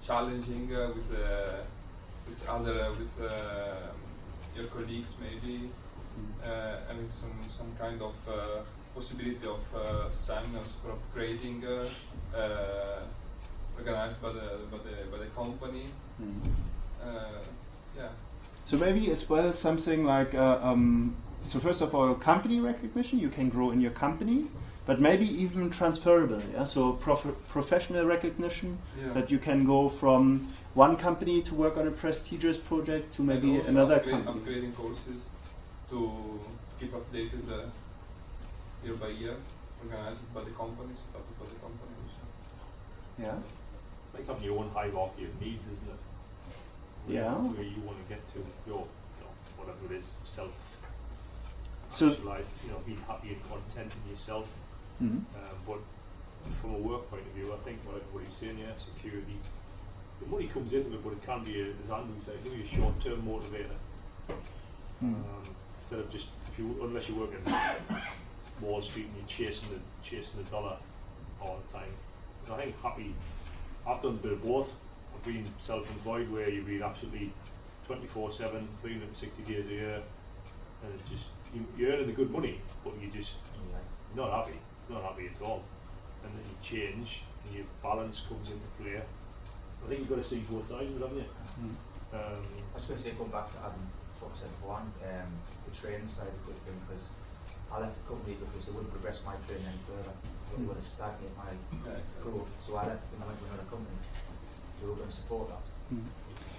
challenging with other your colleagues maybe, having some kind of possibility of seminars for upgrading organized by the company. Yeah. So maybe as well something like so first of all, company recognition. You can grow in your company, but maybe even transferable. Yeah. So professional recognition, that you can go from one company to work on a prestigious project to maybe And also another company. upgrading courses to keep updated year by year, organized by the company, supported by the company also. Yeah. It's like having your own hierarchy of needs, isn't it? Yeah. Where you want to get to your, whatever it is, self. So- life, being happy and content in yourself. Mhm. But from a work point of view, I think what he's saying here, security, the money comes into it, but it can be, as Andrew said, it can be a short-term motivator. Instead of just, unless you're working Wall Street and you're chasing the dollar all the time. And I think I've done a bit of both. I've been self-employed where you've been absolutely 24/7, 360 days a year, and it's just you're earning the good money, but you're not happy at all. And then you change, and your balance comes into play. I think you've got to see both sides of it, haven't you? I was going to say, going back to Adam, what I said before, the training side is a good thing, because I left the company because they wouldn't progress my training any further. They would have stagnated my growth, so I left and I went to another company. So we're going to support that.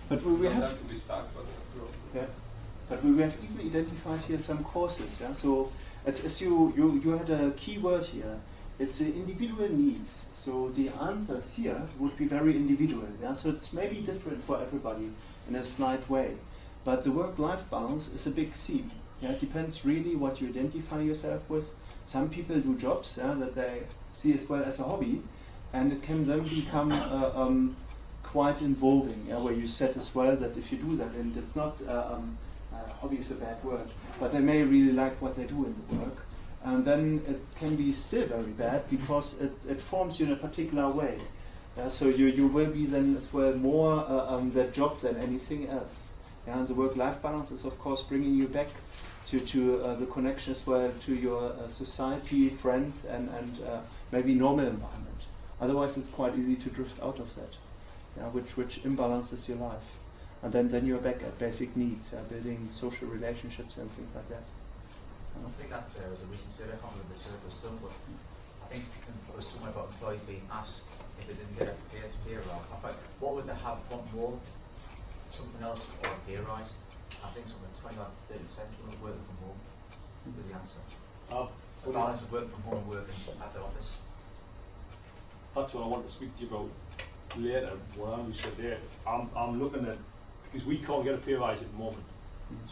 But we Not have to be stuck, but grow. Yeah, but we have even identified here some courses. Yeah, so as you had a key word here, it's the individual needs. So the answers here would be very individual. Yeah, so it's maybe different for everybody in a slight way, but the work-life balance is a big theme. Yeah, it depends really what you identify yourself with. Some people do jobs that they see as well as a hobby, and it can then become quite involving, where you said as well that if you do that, and it's not hobby is a bad word, but they may really like what they do in the work, and then it can be still very bad because it forms you in a particular way. So you will be then as well more that job than anything else. And the work-life balance is of course bringing you back to the connection as well to your society, friends, and maybe normal environment. Otherwise, it's quite easy to drift out of that. Which imbalances your life, and then you're back at basic needs, building social relationships and things like that. I think that's was a recent survey. I can't remember the survey was done, but I think it was somewhere about employees being asked if they didn't get a pay rise. I thought, what would they have want more? Something else or a pay rise? I think something 25 to 30% was working from home was the answer. The balance of working from home and working at the office. That's what I want to speak to you about later. What Andrew said there, I'm looking at, because we can't get a pay rise at the moment.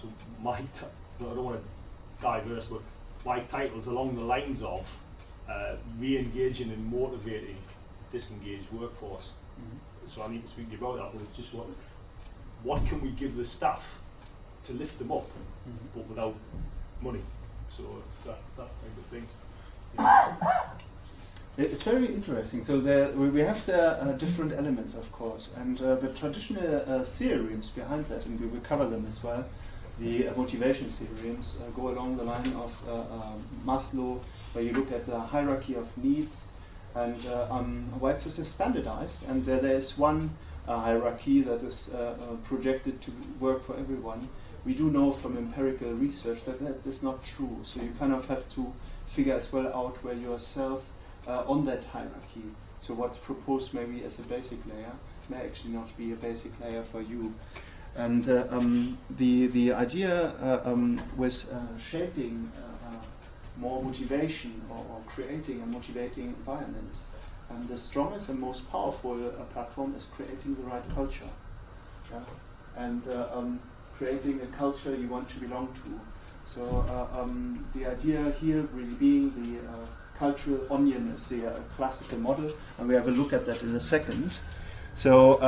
So I don't want to diverse, but my title's along the lines of re-engaging and motivating a disengaged workforce. So I need to speak to you about that, but it's just what can we give the staff to lift them up, but without money. So it's that type of thing. It's very interesting. So we have the different elements, of course, and the traditional theorems behind that, and we will cover them as well. The motivation theorems go along the line of Maslow, where you look at the hierarchy of needs, And why it's standardized, and there is one hierarchy that is projected to work for everyone. We do know from empirical research that that is not true. So you kind of have to figure as well out where yourself on that hierarchy. So what's proposed maybe as a basic layer may actually not be a basic layer for you. And the idea with shaping more motivation or creating a motivating environment, and the strongest and most powerful platform is creating the right culture, and creating a culture you want to belong to. So the idea here really being the cultural onion is the classical model, and we have a look at that in a second. So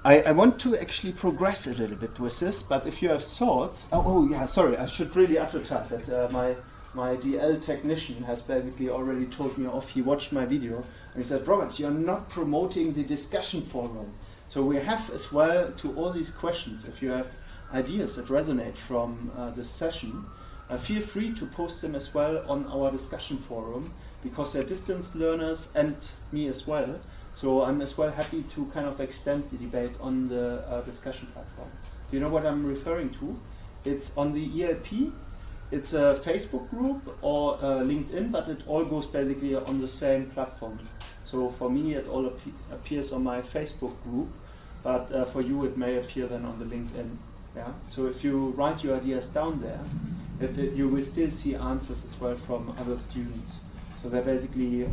I want to actually progress a little bit with this, but if you have thoughts, sorry, I should really advertise that my DL technician has basically already told me off. He watched my video and he said, Robert, you're not promoting the discussion forum. So we have as well to all these questions, if you have ideas that resonate from this session, feel free to post them as well on our discussion forum, because they're distance learners and me as well. So I'm as well happy to kind of extend the debate on the discussion platform. Do you know what I'm referring to? It's on the ELP. It's a Facebook group or LinkedIn, but it all goes basically on the same platform. So for me, it all appears on my Facebook group, but for you, it may appear then on the LinkedIn. Yeah. So if you write your ideas down there, you will still see answers as well from other students. So they're basically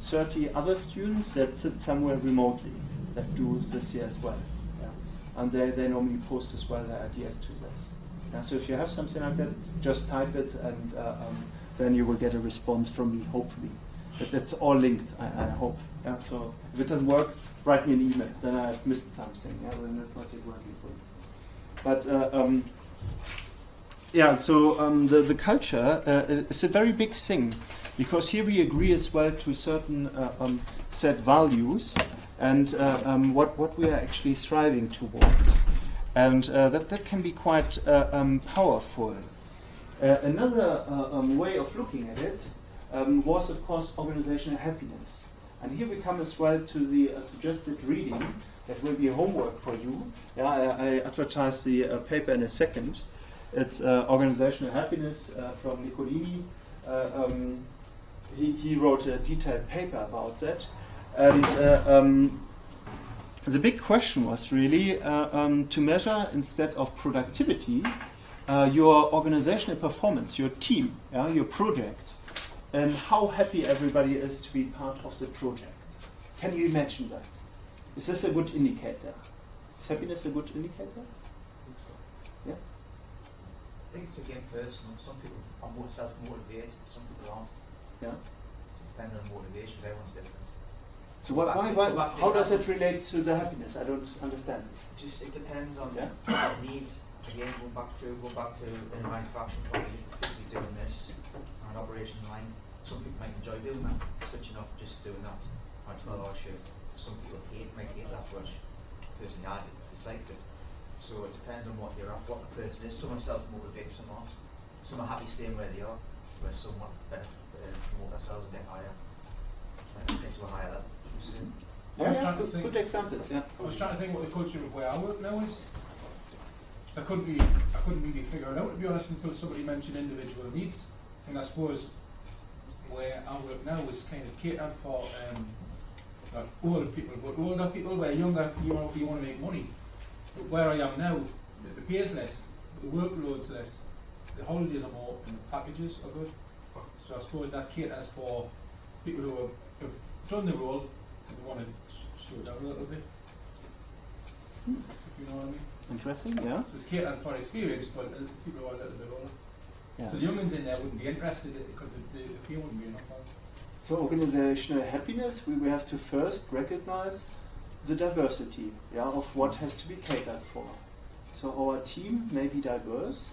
30 other students that sit somewhere remotely that do this here as well. Yeah. And they normally post as well their ideas to this. Yeah. So if you have something like that, just type it, and then you will get a response from me, hopefully. But that's all linked, I hope. Yeah. So if it doesn't work, write me an email. Then I've missed something. Yeah. Then it's not yet working for you. But the culture is a very big thing, because here we agree as well to certain set values and what we are actually striving towards. And that can be quite powerful. Another way of looking at it was, of course, organizational happiness. And here we come as well to the suggested reading that will be homework for you. Yeah, I advertise the paper in a second. It's Organisational Happiness from Nicolini. He wrote a detailed paper about that. And the big question was really to measure, instead of productivity, your organizational performance, your team, your project, and how happy everybody is to be part of the project. Can you imagine that? Is this a good indicator? Is happiness a good indicator? Yeah? I think it's again personal. Some people are more self-motivated, some people aren't. Yeah. It depends on motivations, everyone's different. So how does it relate to the happiness? I don't understand this. Just it depends on people's needs. Again, go back to in a manufacturing plant, people doing this on an operation line. Some people might enjoy doing that, switching off, just doing that on a 12-hour shift. Some people might hate that rush. Personally, I disliked it. So it depends on what you're at, what the person is. Some are self-motivated, some aren't. Some are happy staying where they are, where some want better promote themselves and get higher, get to a higher level. Good examples. Yeah. I was trying to think what the culture of where I work now is. I couldn't really figure it out, to be honest, until somebody mentioned individual needs. And I suppose where I work now is kind of catered for not older people, but older people, where younger, you want to make money. But where I am now, the pay is less, the workload's less, the holidays are more, and the packages are good. So I suppose that caters for people who have done the role and want to slow down a little bit. If you know what I mean. Interesting, yeah. So it's catered for experience, but people who are a little bit older. Yeah. So the young ones in there wouldn't be interested because the pay wouldn't be enough. So organizational happiness, we have to first recognize the diversity, of what has to be catered for. So our team may be diverse,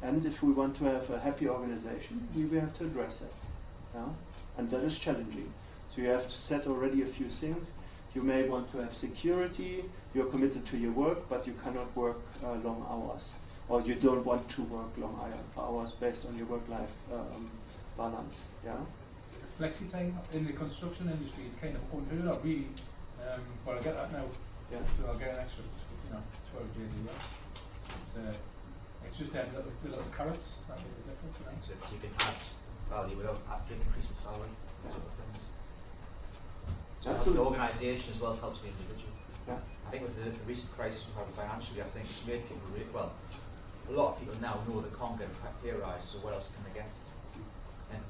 and if we want to have a happy organization, we have to address that. Yeah? And that is challenging. So you have to set already a few things. You may want to have security, you're committed to your work, but you cannot work long hours. Or you don't want to work long hours based on your work-life balance. Yeah. Flexi time in the construction industry is kind of unheard of, really. But I get that now. Yeah. So I'll get an extra, 12 days a year. So it's just them little carrots that make the difference. So you can add value without increasing salary, sort of things. So it helps the organisation as well as helps the individual. Yeah. I think with the recent crisis we've had financially, I think it's made people a lot of people now know they can't get a pay rise, so what else can they get? And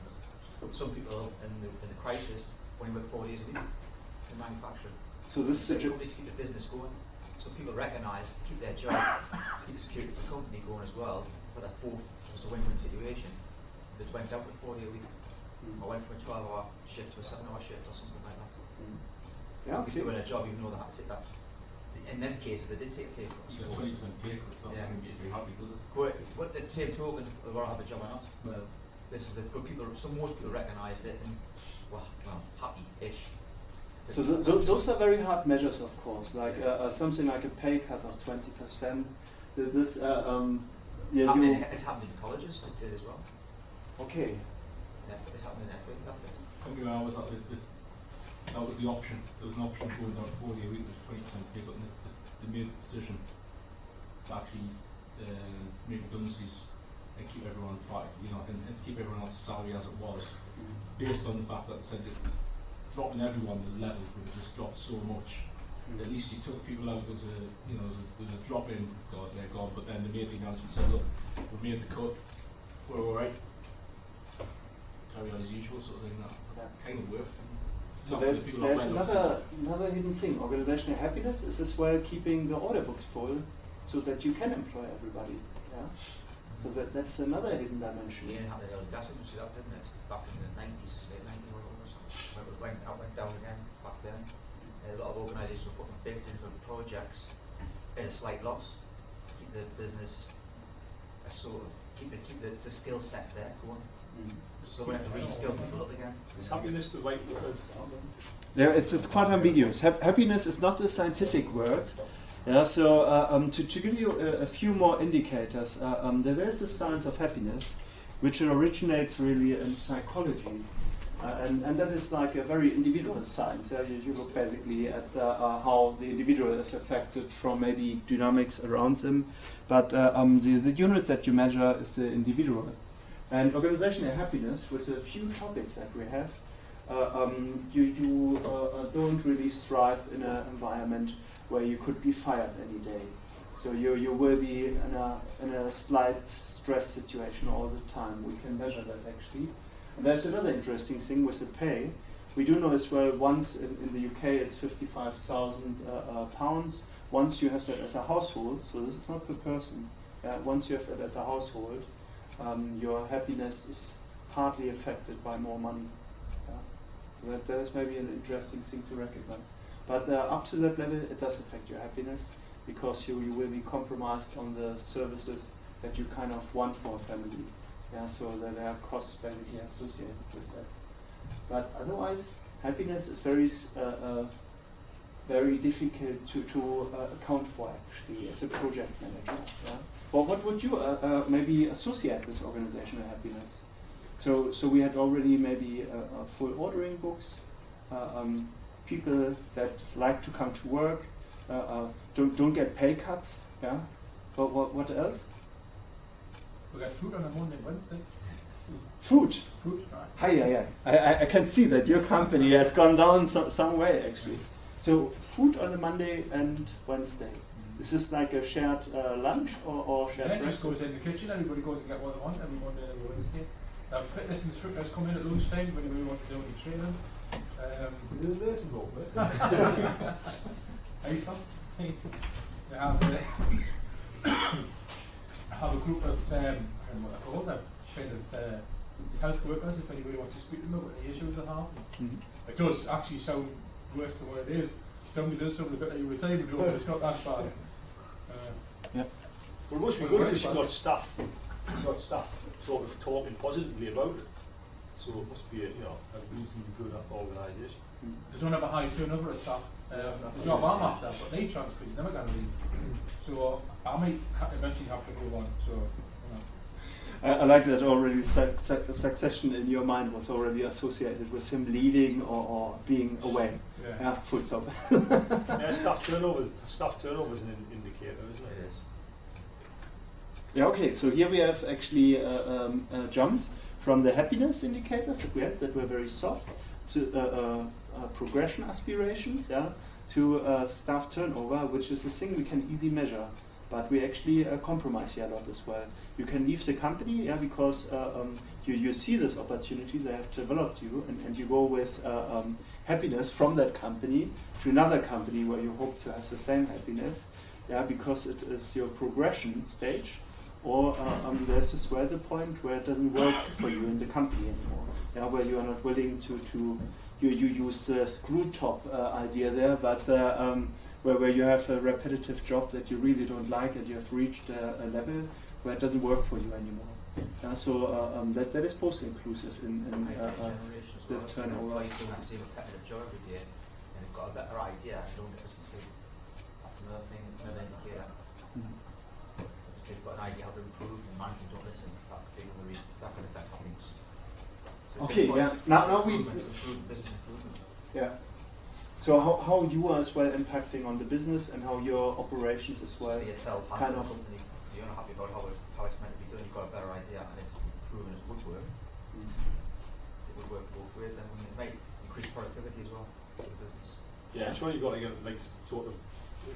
some people in the crisis only work 4 days a week in manufacturing. So this is companies to keep the business going. So people recognise to keep their job, to keep the security of the company going as well, for that both was a win-win situation. They went down to 4 day a week, or went from a 12-hour shift to a 7-hour shift or something like that. Yeah, so still in a job, even though they had to take that. In them cases, they did take a pay cut. Yeah, 20% pay cut, so that's going to be very happy, does it? But at the same token, whether I have a job or not, Well, this is the good people. Most people recognised it and well, happy-ish. So those are very hard measures, of course. Like something like a pay cut of 20%. It's happened in colleges. It did as well. Okay. Yeah, it happened in FA. That did. company where I was at, that was the option. There was an option going down 4 day a week. There was 20% pay cut, and they made the decision to actually make redundancies and keep everyone and to keep everyone else's salary as it was, based on the fact that they said that dropping everyone, the levels would have just dropped so much. At least you took people out. There was a drop in, they're gone. But then they made the announcement and said, look, we made the cut, we're all right. Carry on as usual, sort of thing. That kind of worked. So there's another hidden thing. Organizational happiness is as well keeping the order books full, so that you can employ everybody. Yeah. So that's another hidden dimension. Yeah, it happened in the gas industry, that didn't it? Back in the 90s, late 90s, when it went down again back then. A lot of organisations were putting bids in for projects at a slight loss to keep the business keep the skill set there going. So we have to reskill people up again. Is happiness the right word? Yeah, it's quite ambiguous. Happiness is not a scientific word. Yeah, so to give you a few more indicators, there is a science of happiness, which originates really in psychology. And that is like a very individual science. You look basically at how the individual is affected from maybe dynamics around them, but the unit that you measure is the individual. And organizational happiness, with a few topics that we have, you don't really thrive in an environment where you could be fired any day. So you will be in a slight stress situation all the time. We can measure that actually. And there's another interesting thing with the pay. We do know as well, once in the UK it's £55,000. Once you have that as a household, so this is not per person, once you have that as a household, your happiness is hardly affected by more money. So that is maybe an interesting thing to recognize. But up to that level, it does affect your happiness, because you will be compromised on the services that you kind of want for a family. Yeah, so there are costs basically associated with that. But otherwise, happiness is very difficult to account for actually as a project manager. Yeah? Well, what would you maybe associate with organizational happiness? So we had already maybe full ordering books, people that like to come to work, don't get pay cuts. Yeah, but what else? We got food on a Monday and Wednesday. Food? Food, right. Hi. I can see that your company has gone down some way actually. So food on a Monday and Wednesday. Is this like a shared lunch or shared breakfast? Yeah, it just goes in the kitchen, everybody goes and get what they want every Monday and every Wednesday. Fitness instructors come in at lunchtime when anybody wants to do any training. Is it a nursing home, this? They have a group of, I don't know what they're called now, kind of health workers, if anybody wants to speak to them about any issues they have. It does actually sound worse than what it is. Somebody does something a bit like you were saying, but it's not that bad. Yeah. Well, it must be good because you've got staff sort of talking positively about it. So it must be a reasonably good organisation. They don't have a high turnover of staff. The job I'm after, but they transfer, you're never going to leave. So I might eventually have to move on. So, I like that already. Succession in your mind was already associated with him leaving or being away. Yeah, full stop. Yeah, staff turnover is an indicator, isn't it? It is. Yeah, okay, so here we have actually jumped from the happiness indicators that we had, that were very soft, to progression aspirations, yeah, to staff turnover, which is a thing we can easily measure. But we actually compromise here a lot as well. You can leave the company, yeah, because you see this opportunity, they have developed you, and you go with happiness from that company to another company where you hope to have the same happiness, yeah, because it is your progression stage. Or there's as well the point where it doesn't work for you in the company anymore, yeah, where you are not willing to you use the screw top idea there, but where you have a repetitive job that you really don't like and you have reached a level where it doesn't work for you anymore. So that is both inclusive in the turnover. Employees doing the same repetitive job every day and they've got a better idea and don't get listened to. That's another thing, another indicator. If they've got an idea how to improve and management don't listen, that can affect things. So Okay, yeah. Now we business improvement. Yeah. So how you are as well impacting on the business and how your operations as well. For yourself, kind of. company, you're not happy about how it's meant to be done. You've got a better idea, and it's proven it would work. It would work both ways, and it might increase productivity as well for the business. Yeah, it's where you've got to get like sort of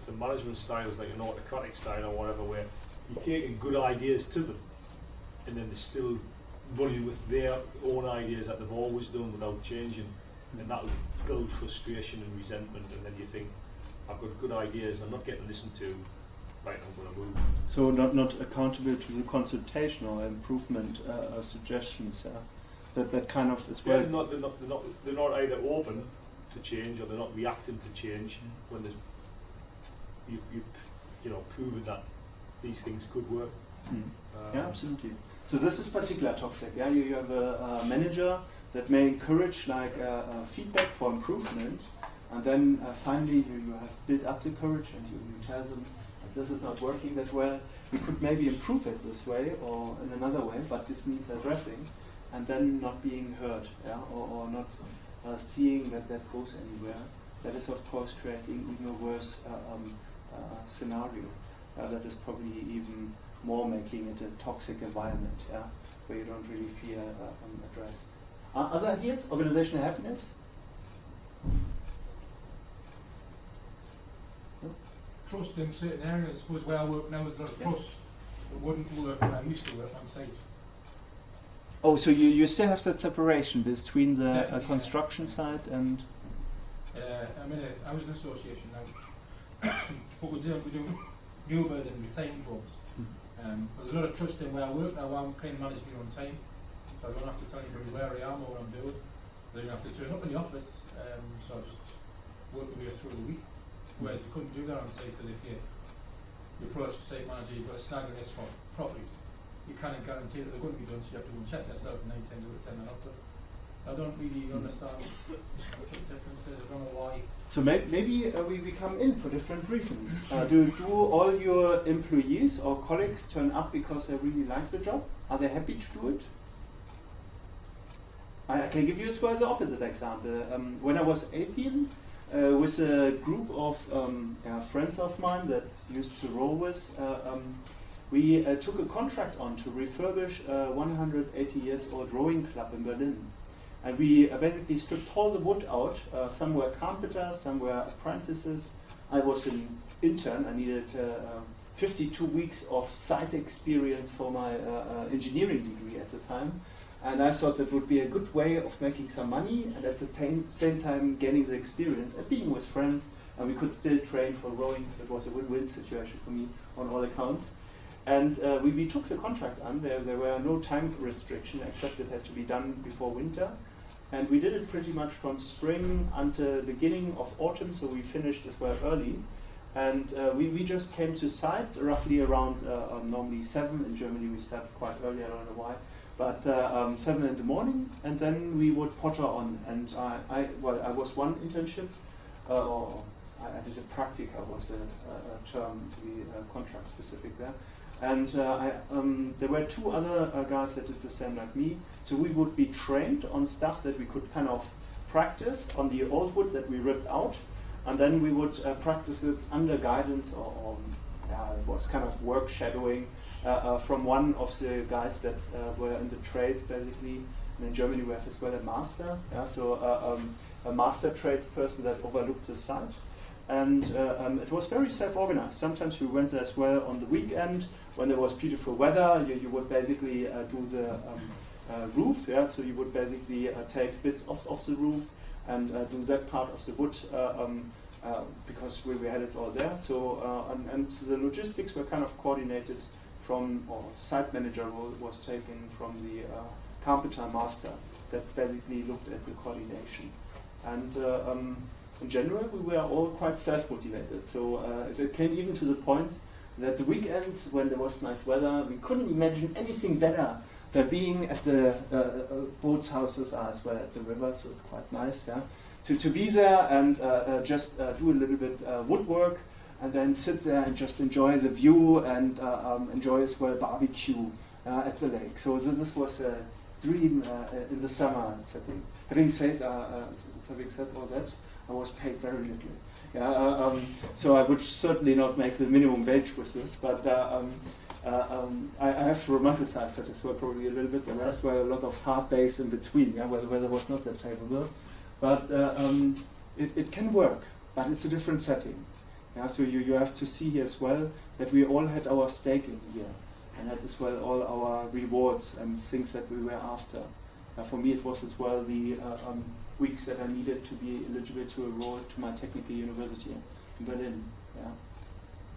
the management style is like an autocratic style or whatever, where you're taking good ideas to them, and then they're still running with their own ideas that they've always done without changing, and that will build frustration and resentment, and then you think, I've got good ideas, I'm not getting listened to, right, I'm going to move. So not accountable to the consultation or improvement suggestions, yeah. That kind of is well. Yeah, they're not either open to change or they're not reacting to change when there's you know proven that these things could work. Yeah, absolutely. So this is particularly toxic. Yeah, you have a manager that may encourage like feedback for improvement, and then finally you have built up the courage and you tell them that this is not working that well. We could maybe improve it this way or in another way, but this needs addressing, and then not being heard, yeah, or not seeing that goes anywhere. That is of course creating even a worse scenario. That is probably even more making it a toxic environment, yeah, where you don't really feel addressed. Other ideas? Organizational happiness? Trust in certain areas. I suppose where I work now is a lot of trust. It wouldn't work when I used to work on site. Oh, so you still have that separation between the Definitely, construction side and... I was in an association now. But we do newer than retirement homes. There's a lot of trust in where I work now. I'm kind of managing my own time, so I don't have to tell anybody where I am or what I'm doing. They don't have to turn up in the office, so I just work the way through the week. Whereas you couldn't do that on site, because if you approach the site manager, you've got a snagging list for properties. You can't guarantee that they're going to be done, so you have to go and check yourself 9 times out of 10 and after. I don't really understand what the difference is. I don't know why. So maybe we come in for different reasons. Do all your employees or colleagues turn up because they really like the job? Are they happy to do it? I can give you as well the opposite example. When I was 18, with a group of friends of mine that used to row with, we took a contract on to refurbish a 180 years old rowing club in Berlin. And we basically stripped all the wood out. Some were carpenters, some were apprentices. I was an intern. I needed 52 weeks of site experience for my engineering degree at the time. And I thought that would be a good way of making some money and at the same time gaining the experience and being with friends. And we could still train for rowing, so it was a win-win situation for me on all accounts. And we took the contract on. There were no time restriction except it had to be done before winter. And we did it pretty much from spring until beginning of autumn, so we finished as well early. And we just came to site roughly around normally 7. In Germany we start quite early, I don't know why. But 7 in the morning, and then we would potter on. And I was one internship, or I did a practica, was a term to be contract specific there. And there were two other guys that did the same like me. So we would be trained on stuff that we could kind of practice on the old wood that we ripped out, and then we would practice it under guidance or it was kind of work shadowing from one of the guys that were in the trades basically. And in Germany we have as well a master, so a master tradesperson that overlooked the site. And it was very self-organized. Sometimes we went there as well on the weekend when there was beautiful weather. You would basically do the roof, so you would basically take bits off the roof and do that part of the wood because we had it all there. So and the logistics were kind of coordinated from, or site manager was taken from the carpenter master that basically looked at the coordination. And in general, we were all quite self-motivated. So it came even to the point that the weekends, when there was nice weather, we couldn't imagine anything better than being at the boats houses as well at the river. So it's quite nice, to be there and just do a little bit woodwork, and then sit there and just enjoy the view and enjoy as well barbecue at the lake. So this was a dream in the summer setting. Having said all that, I was paid very little. So I would certainly not make the minimum wage with this, but I have to romanticize that as well probably a little bit. There was well a lot of hard days in between, where the weather was not that favorable. But it can work, but it's a different setting. So you have to see here as well that we all had our stake in here, and had as well all our rewards and things that we were after. For me, it was as well the weeks that I needed to be eligible to enroll to my technical university in Berlin.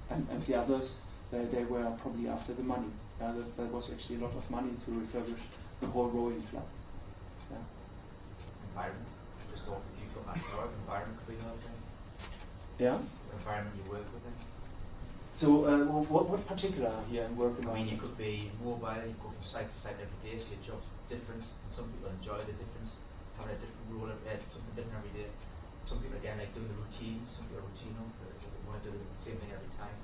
And the others, they were probably after the money. There was actually a lot of money to refurbish the whole rowing club. Environment. Just talking to you from that side, environment could be another thing. Yeah. What environment you work within. So what particular here in work environment? I mean, you could be mobile, you go from site to site every day, so your job's different, and some people enjoy the difference, having a different role, something different every day. Some people again like doing the routines, some people are routine, they want to do the same thing every time.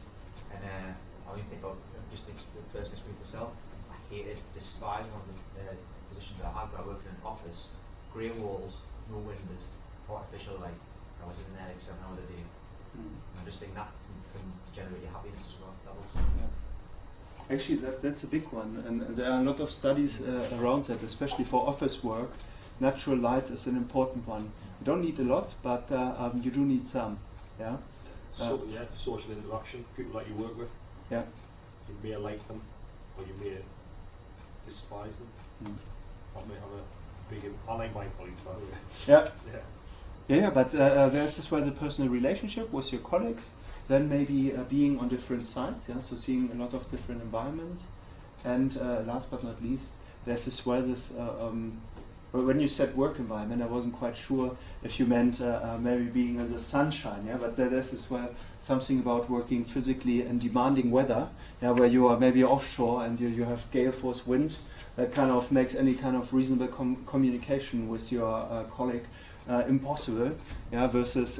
And I only think about just the personal experience myself. I hated, despised one of the positions I had where I worked in an office, grey walls, no windows, artificial light. I was in there like 7 hours a day. I just think that can generate your happiness as well. Actually, that's a big one, and there are a lot of studies around that, especially for office work. Natural light is an important one. You don't need a lot, but you do need some. Social interaction, people that you work with. Yeah. You may like them, or you may despise them. That may have a big impact. I like my colleagues, by the way. Yeah, but there's as well the personal relationship with your colleagues, then maybe being on different sites, so seeing a lot of different environments. And last but not least, there's as well this, when you said work environment, I wasn't quite sure if you meant maybe being in the sunshine, but there's as well something about working physically in demanding weather, where you are maybe offshore and you have gale force wind that kind of makes any kind of reasonable communication with your colleague impossible, versus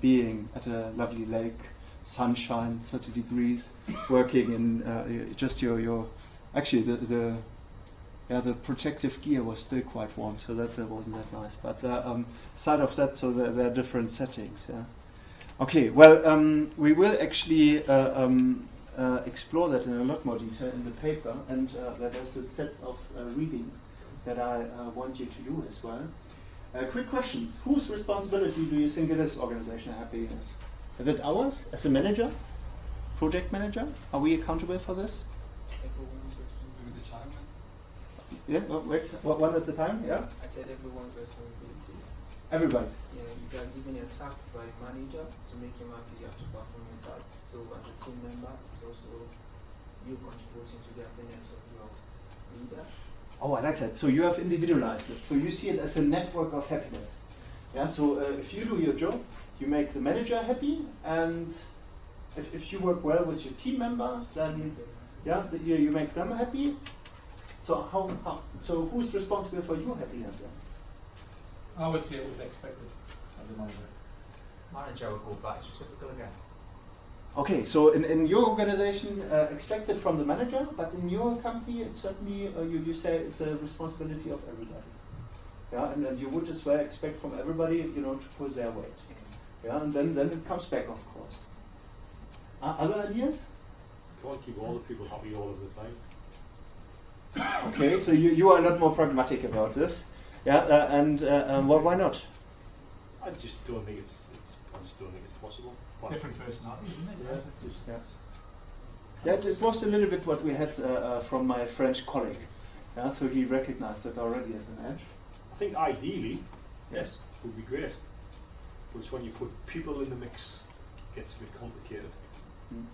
being at a lovely lake, sunshine, 30 degrees, working in just your actually the protective gear was still quite warm, so that wasn't that nice. But side of that, so there are different settings. Okay, well, we will actually explore that in a lot more detail in the paper, and there's a set of readings that I want you to do as well. Quick questions. Whose responsibility do you think it is, organizational happiness? Is it ours as a manager? Project manager? Are we accountable for this? Everyone's responsibility. The time, Yeah, wait, one at a time, I said everyone's responsibility. Everybody's. Yeah, you are given a task by a manager to make him happy, you have to perform your task. So as a team member, it's also you contributing to the happiness of your leader. Oh, I like that. So you have individualized it. So you see it as a network of happiness. So if you do your job, you make the manager happy, and if you work well with your team members, then you make them happy. So so who's responsible for your happiness then? I would say it was expected as a manager. Manager would go back, it's reciprocal again. Okay, so in your organization, expected from the manager, but in your company, it's certainly, you say it's a responsibility of everybody. Yeah, and you would as well expect from everybody, to pull their weight. Yeah, and then it comes back, of course. Other ideas? You can't keep all the people happy all of the time. Okay, so you are a lot more pragmatic about this. Yeah, why not? I just don't think it's possible. But Different personalities, isn't it? Yeah, it was a little bit what we had from my French colleague. Yeah, so he recognized that already as an edge. I think ideally, yes, would be great. But it's when you put people in the mix, it gets a bit complicated. Mm.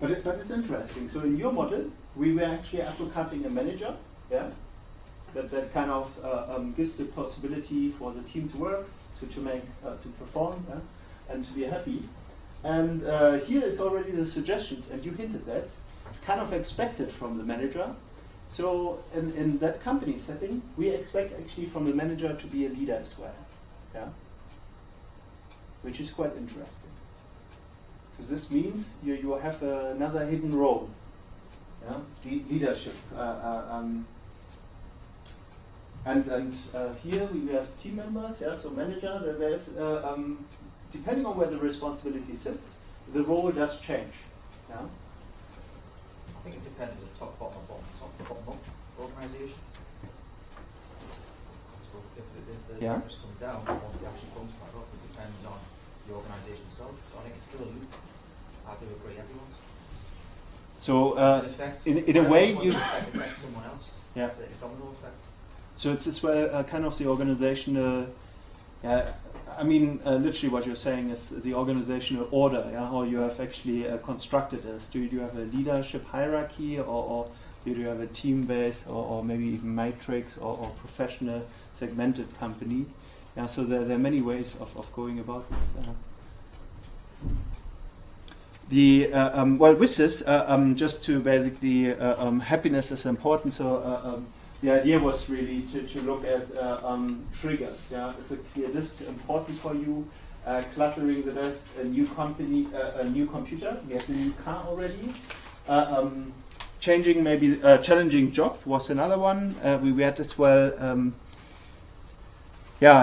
But it's interesting. So in your model, we were actually advocating a manager, yeah, that kind of gives the possibility for the team to work, to make, to perform, yeah, and to be happy. And here is already the suggestions, and you hinted that it's kind of expected from the manager. So in that company setting, we expect actually from the manager to be a leader as well, yeah, which is quite interesting. So this means you have another hidden role, yeah, leadership. And here we have team members, yeah, so manager. There's depending on where the responsibility sits, the role does change. Yeah. I think it depends if it's top, bottom, or bottom up organisation. So if the numbers come down, or if the action comes back up, it depends on the organisation itself. So I think it's still a loop. I do agree, everyone. So in a way you affects someone else. Yeah. It's a domino effect. So it's as well kind of the organizational. I mean, literally what you're saying is the organizational order, yeah, how you have actually constructed this. Do you have a leadership hierarchy, or do you have a team base, or maybe even matrix, or professional segmented company? Yeah, so there are many ways of going about this. Well, with this, just to basically, happiness is important, so the idea was really to look at triggers. Yeah, is a clear disk important for you? Cluttering the desk, a new company, a new computer. We have a new car already. Changing maybe challenging job was another one. We had as well.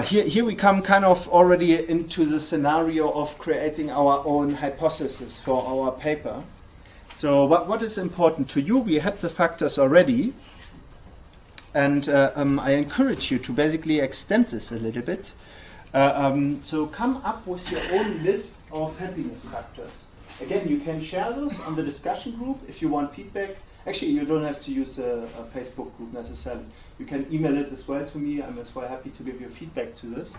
Here we come kind of already into the scenario of creating our own hypothesis for our paper. So what is important to you? We had the factors already. And I encourage you to basically extend this a little bit. So come up with your own list of happiness factors. Again, you can share those on the discussion group if you want feedback. Actually, you don't have to use a Facebook group necessarily. You can email it as well to me. I'm as well happy to give you feedback to this.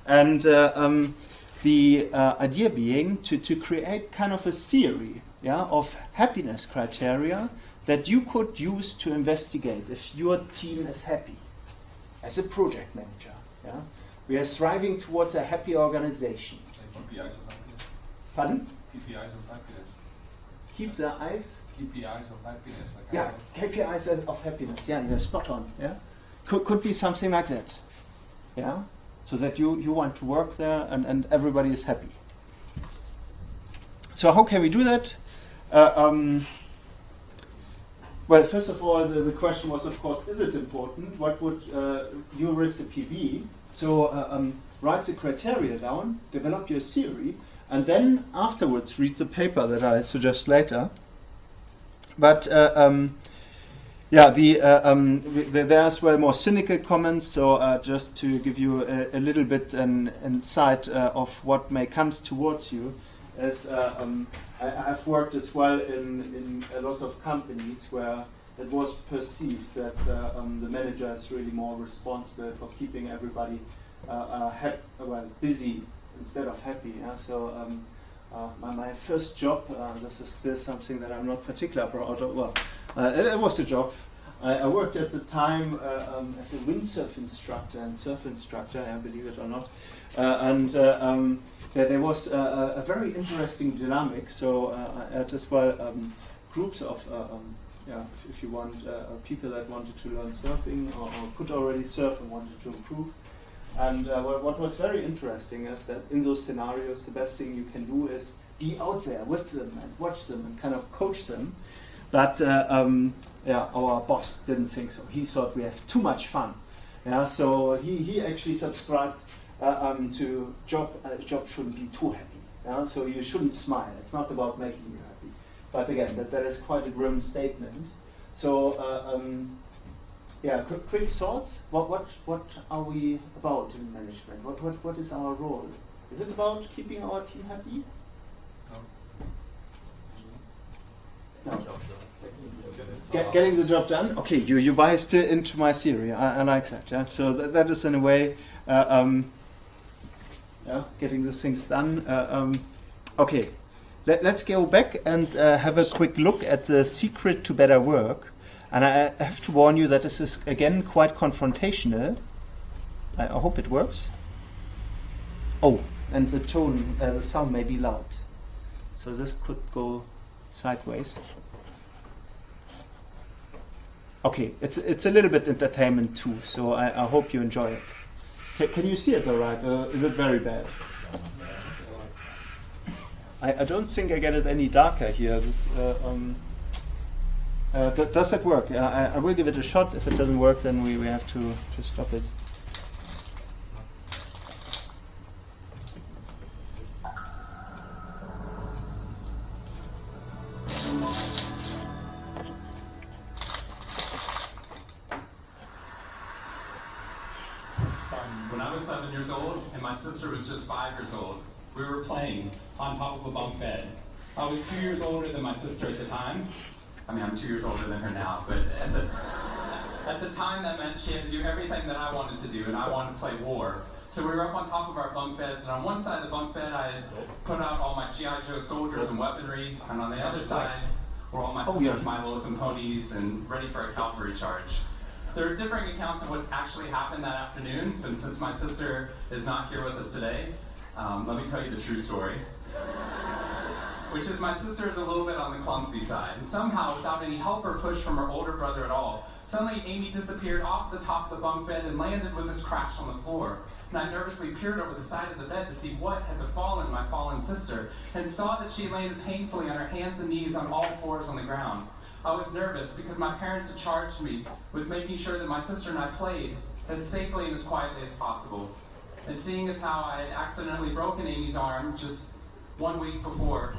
And the idea being to create kind of a theory, yeah, of happiness criteria that you could use to investigate if your team is happy as a project manager. Yeah? We are striving towards a happy organization. KPIs of happiness. Pardon? KPIs of happiness. Keep the eyes. KPIs of happiness. Like Yeah, KPIs of happiness. Yeah, you're spot on. Yeah, could be something like that. Yeah, so that you want to work there and everybody is happy. So how can we do that? Well, first of all, the question was, of course, is it important? What would your recipe be? So write the criteria down, develop your theory, and then afterwards read the paper that I suggest later. But there are as well more cynical comments. So just to give you a little bit an insight of what may come towards you, as I've worked as well in a lot of companies where it was perceived that the manager is really more responsible for keeping everybody busy instead of happy. Yeah? So my first job, this is still something that I'm not particularly proud of. Well, it was a job. I worked at the time as a windsurf instructor and surf instructor, believe it or not. There was a very interesting dynamic. So I had as well groups of, if you want, people that wanted to learn surfing or could already surf and wanted to improve. And what was very interesting is that in those scenarios, the best thing you can do is be out there with them and watch them and kind of coach them. But our boss didn't think so. He thought we have too much fun. Yeah, so he actually subscribed to job shouldn't be too happy. Yeah? So you shouldn't smile. It's not about making you happy. But again, that is quite a grim statement. So quick thoughts. What are we about in management? What is our role? Is it about keeping our team happy? No. Getting the job done. Okay, you biased into my theory. I like that. Yeah. So that is in a way, getting the things done. Okay, let's go back and have a quick look at the secret to better work. And I have to warn you that this is again quite confrontational. I hope it works. Oh, and the tone, the sound may be loud. So this could go sideways. Okay, it's a little bit entertainment too, so I hope you enjoy it. Can you see it all right, or is it very bad? I don't think I get it any darker here. This, does that work? I will give it a shot. If it doesn't work, then we have to stop it. When I was 7 years old and my sister was just 5 years old, we were playing on top of a bunk bed. I was 2 years older than my sister at the time. I mean, I'm 2 years older than her now, but at the time that meant she had to do everything that I wanted to do, and I wanted to play war. So we were up on top of our bunk beds, and on one side of the bunk bed I had put out all my G.I. Joe soldiers and weaponry, and on the other side were all my sister's My Little Ponies and ready for a cavalry charge. There are differing accounts of what actually happened that afternoon, but since my sister is not here with us today, let me tell you the true story. Which is my sister is a little bit on the clumsy side, and somehow, without any help or push from her older brother at all, suddenly Amy disappeared off the top of the bunk bed and landed with this crash on the floor. And I nervously peered over the side of the bed to see what had befallen my fallen sister, and saw that she landed painfully on her hands and knees on all fours on the ground. I was nervous because my parents had charged me with making sure that my sister and I played as safely and as quietly as possible. And seeing as how I had accidentally broken Amy's arm just 1 week before,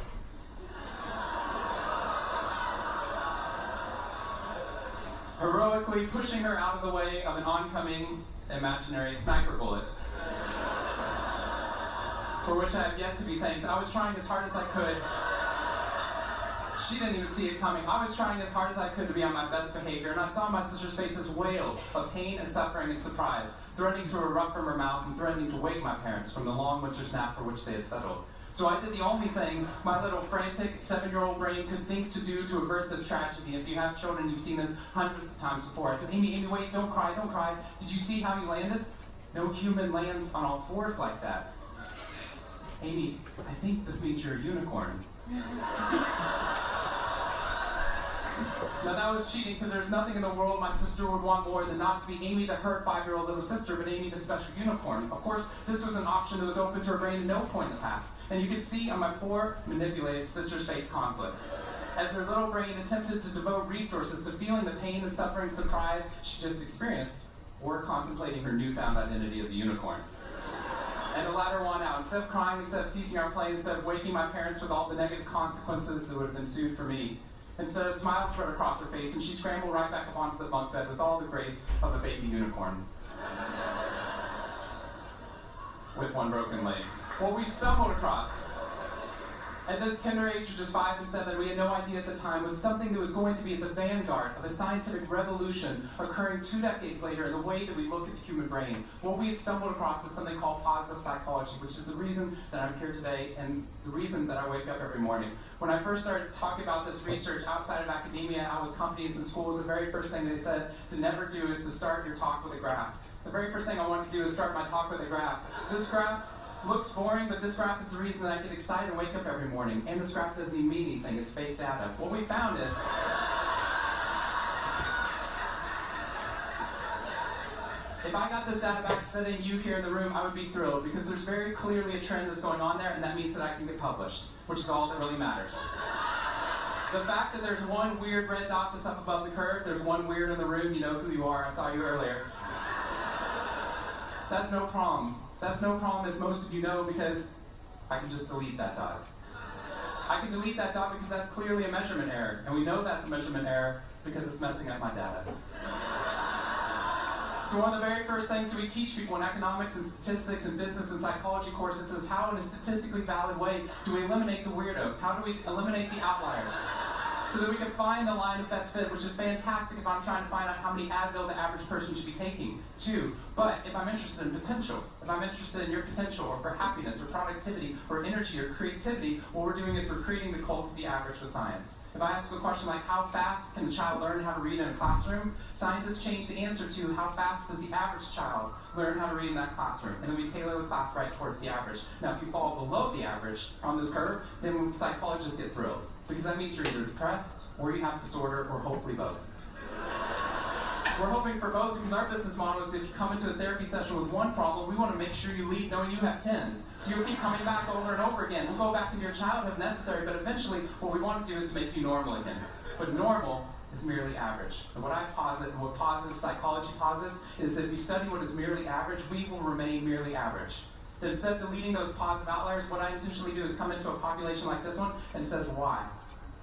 heroically pushing her out of the way of an oncoming imaginary sniper bullet, for which I have yet to be thanked. I was trying as hard as I could. She didn't even see it coming. I was trying as hard as I could to be on my best behavior, and I saw my sister's face this wail of pain and suffering and surprise, threatening to erupt from her mouth and threatening to wake my parents from the long winter's nap for which they had settled. So I did the only thing my little frantic 7-year-old brain could think to do to avert this tragedy. If you have children, you've seen this hundreds of times before. I said, Amy, wait, don't cry, don't cry. Did you see how you landed? No human lands on all fours like that. Amy, I think this means you're a unicorn. Now that was cheating, because there's nothing in the world my sister would want more than not to be Amy the hurt 5-year-old little sister, but Amy the special unicorn. Of course, this was an option that was open to her brain at no point in the past. And you could see on my poor, manipulated sister's face conflict, as her little brain attempted to devote resources to feeling the pain and suffering and surprise she just experienced, or contemplating her newfound identity as a unicorn. And the latter won out. Instead of crying, instead of ceasing our play, instead of waking my parents with all the negative consequences that would have ensued for me, instead, a smile spread across her face, and she scrambled right back up onto the bunk bed with all the grace of a baby unicorn, with one broken leg. What we stumbled across at this tender age of just 5 and 7, we had no idea at the time, was something that was going to be at the vanguard of a scientific revolution occurring 2 decades later in the way that we look at the human brain. What we had stumbled across was something called positive psychology, which is the reason that I'm here today and the reason that I wake up every morning. When I first started talking about this research outside of academia, out with companies and schools, the very first thing they said to never do is to start your talk with a graph. The very first thing I wanted to do is start my talk with a graph. This graph looks boring, but this graph is the reason that I get excited and wake up every morning. And this graph doesn't even mean anything, it's fake data. What we found is if I got this data back sitting you here in the room, I would be thrilled, because there's very clearly a trend that's going on there, and that means that I can get published, which is all that really matters. The fact that there's one weird red dot that's up above the curve, there's one weird in the room, you know who you are, I saw you earlier. That's no problem. That's no problem, as most of you know, because I can just delete that dot. I can delete that dot because that's clearly a measurement error, and we know that's a measurement error because it's messing up my data. So one of the very first things we teach people in economics and statistics and business and psychology courses is how, in a statistically valid way, do we eliminate the weirdos? How do we eliminate the outliers? So that we can find the line of best fit, which is fantastic if I'm trying to find out how many Advil the average person should be taking, too. But if I'm interested in potential, if I'm interested in your potential, or for happiness, or productivity, or energy, or creativity, what we're doing is we're creating the cult of the average with science. If I ask a question like, how fast can a child learn how to read in a classroom? Scientists change the answer to, how fast does the average child learn how to read in that classroom? And then we tailor the class right towards the average. Now, if you fall below the average on this curve, then psychologists get thrilled, because that means you're either depressed, or you have disorder, or hopefully both. We're hoping for both, because our business model is that if you come into a therapy session with one problem, we want to make sure you leave knowing you have 10. So you'll keep coming back over and over again. We'll go back into your childhood if necessary, but eventually what we want to do is to make you normal again. But normal is merely average. And what I posit, and what positive psychology posits, is that if we study what is merely average, we will remain merely average. That instead of deleting those positive outliers, what I intentionally do is come into a population like this one and says, why?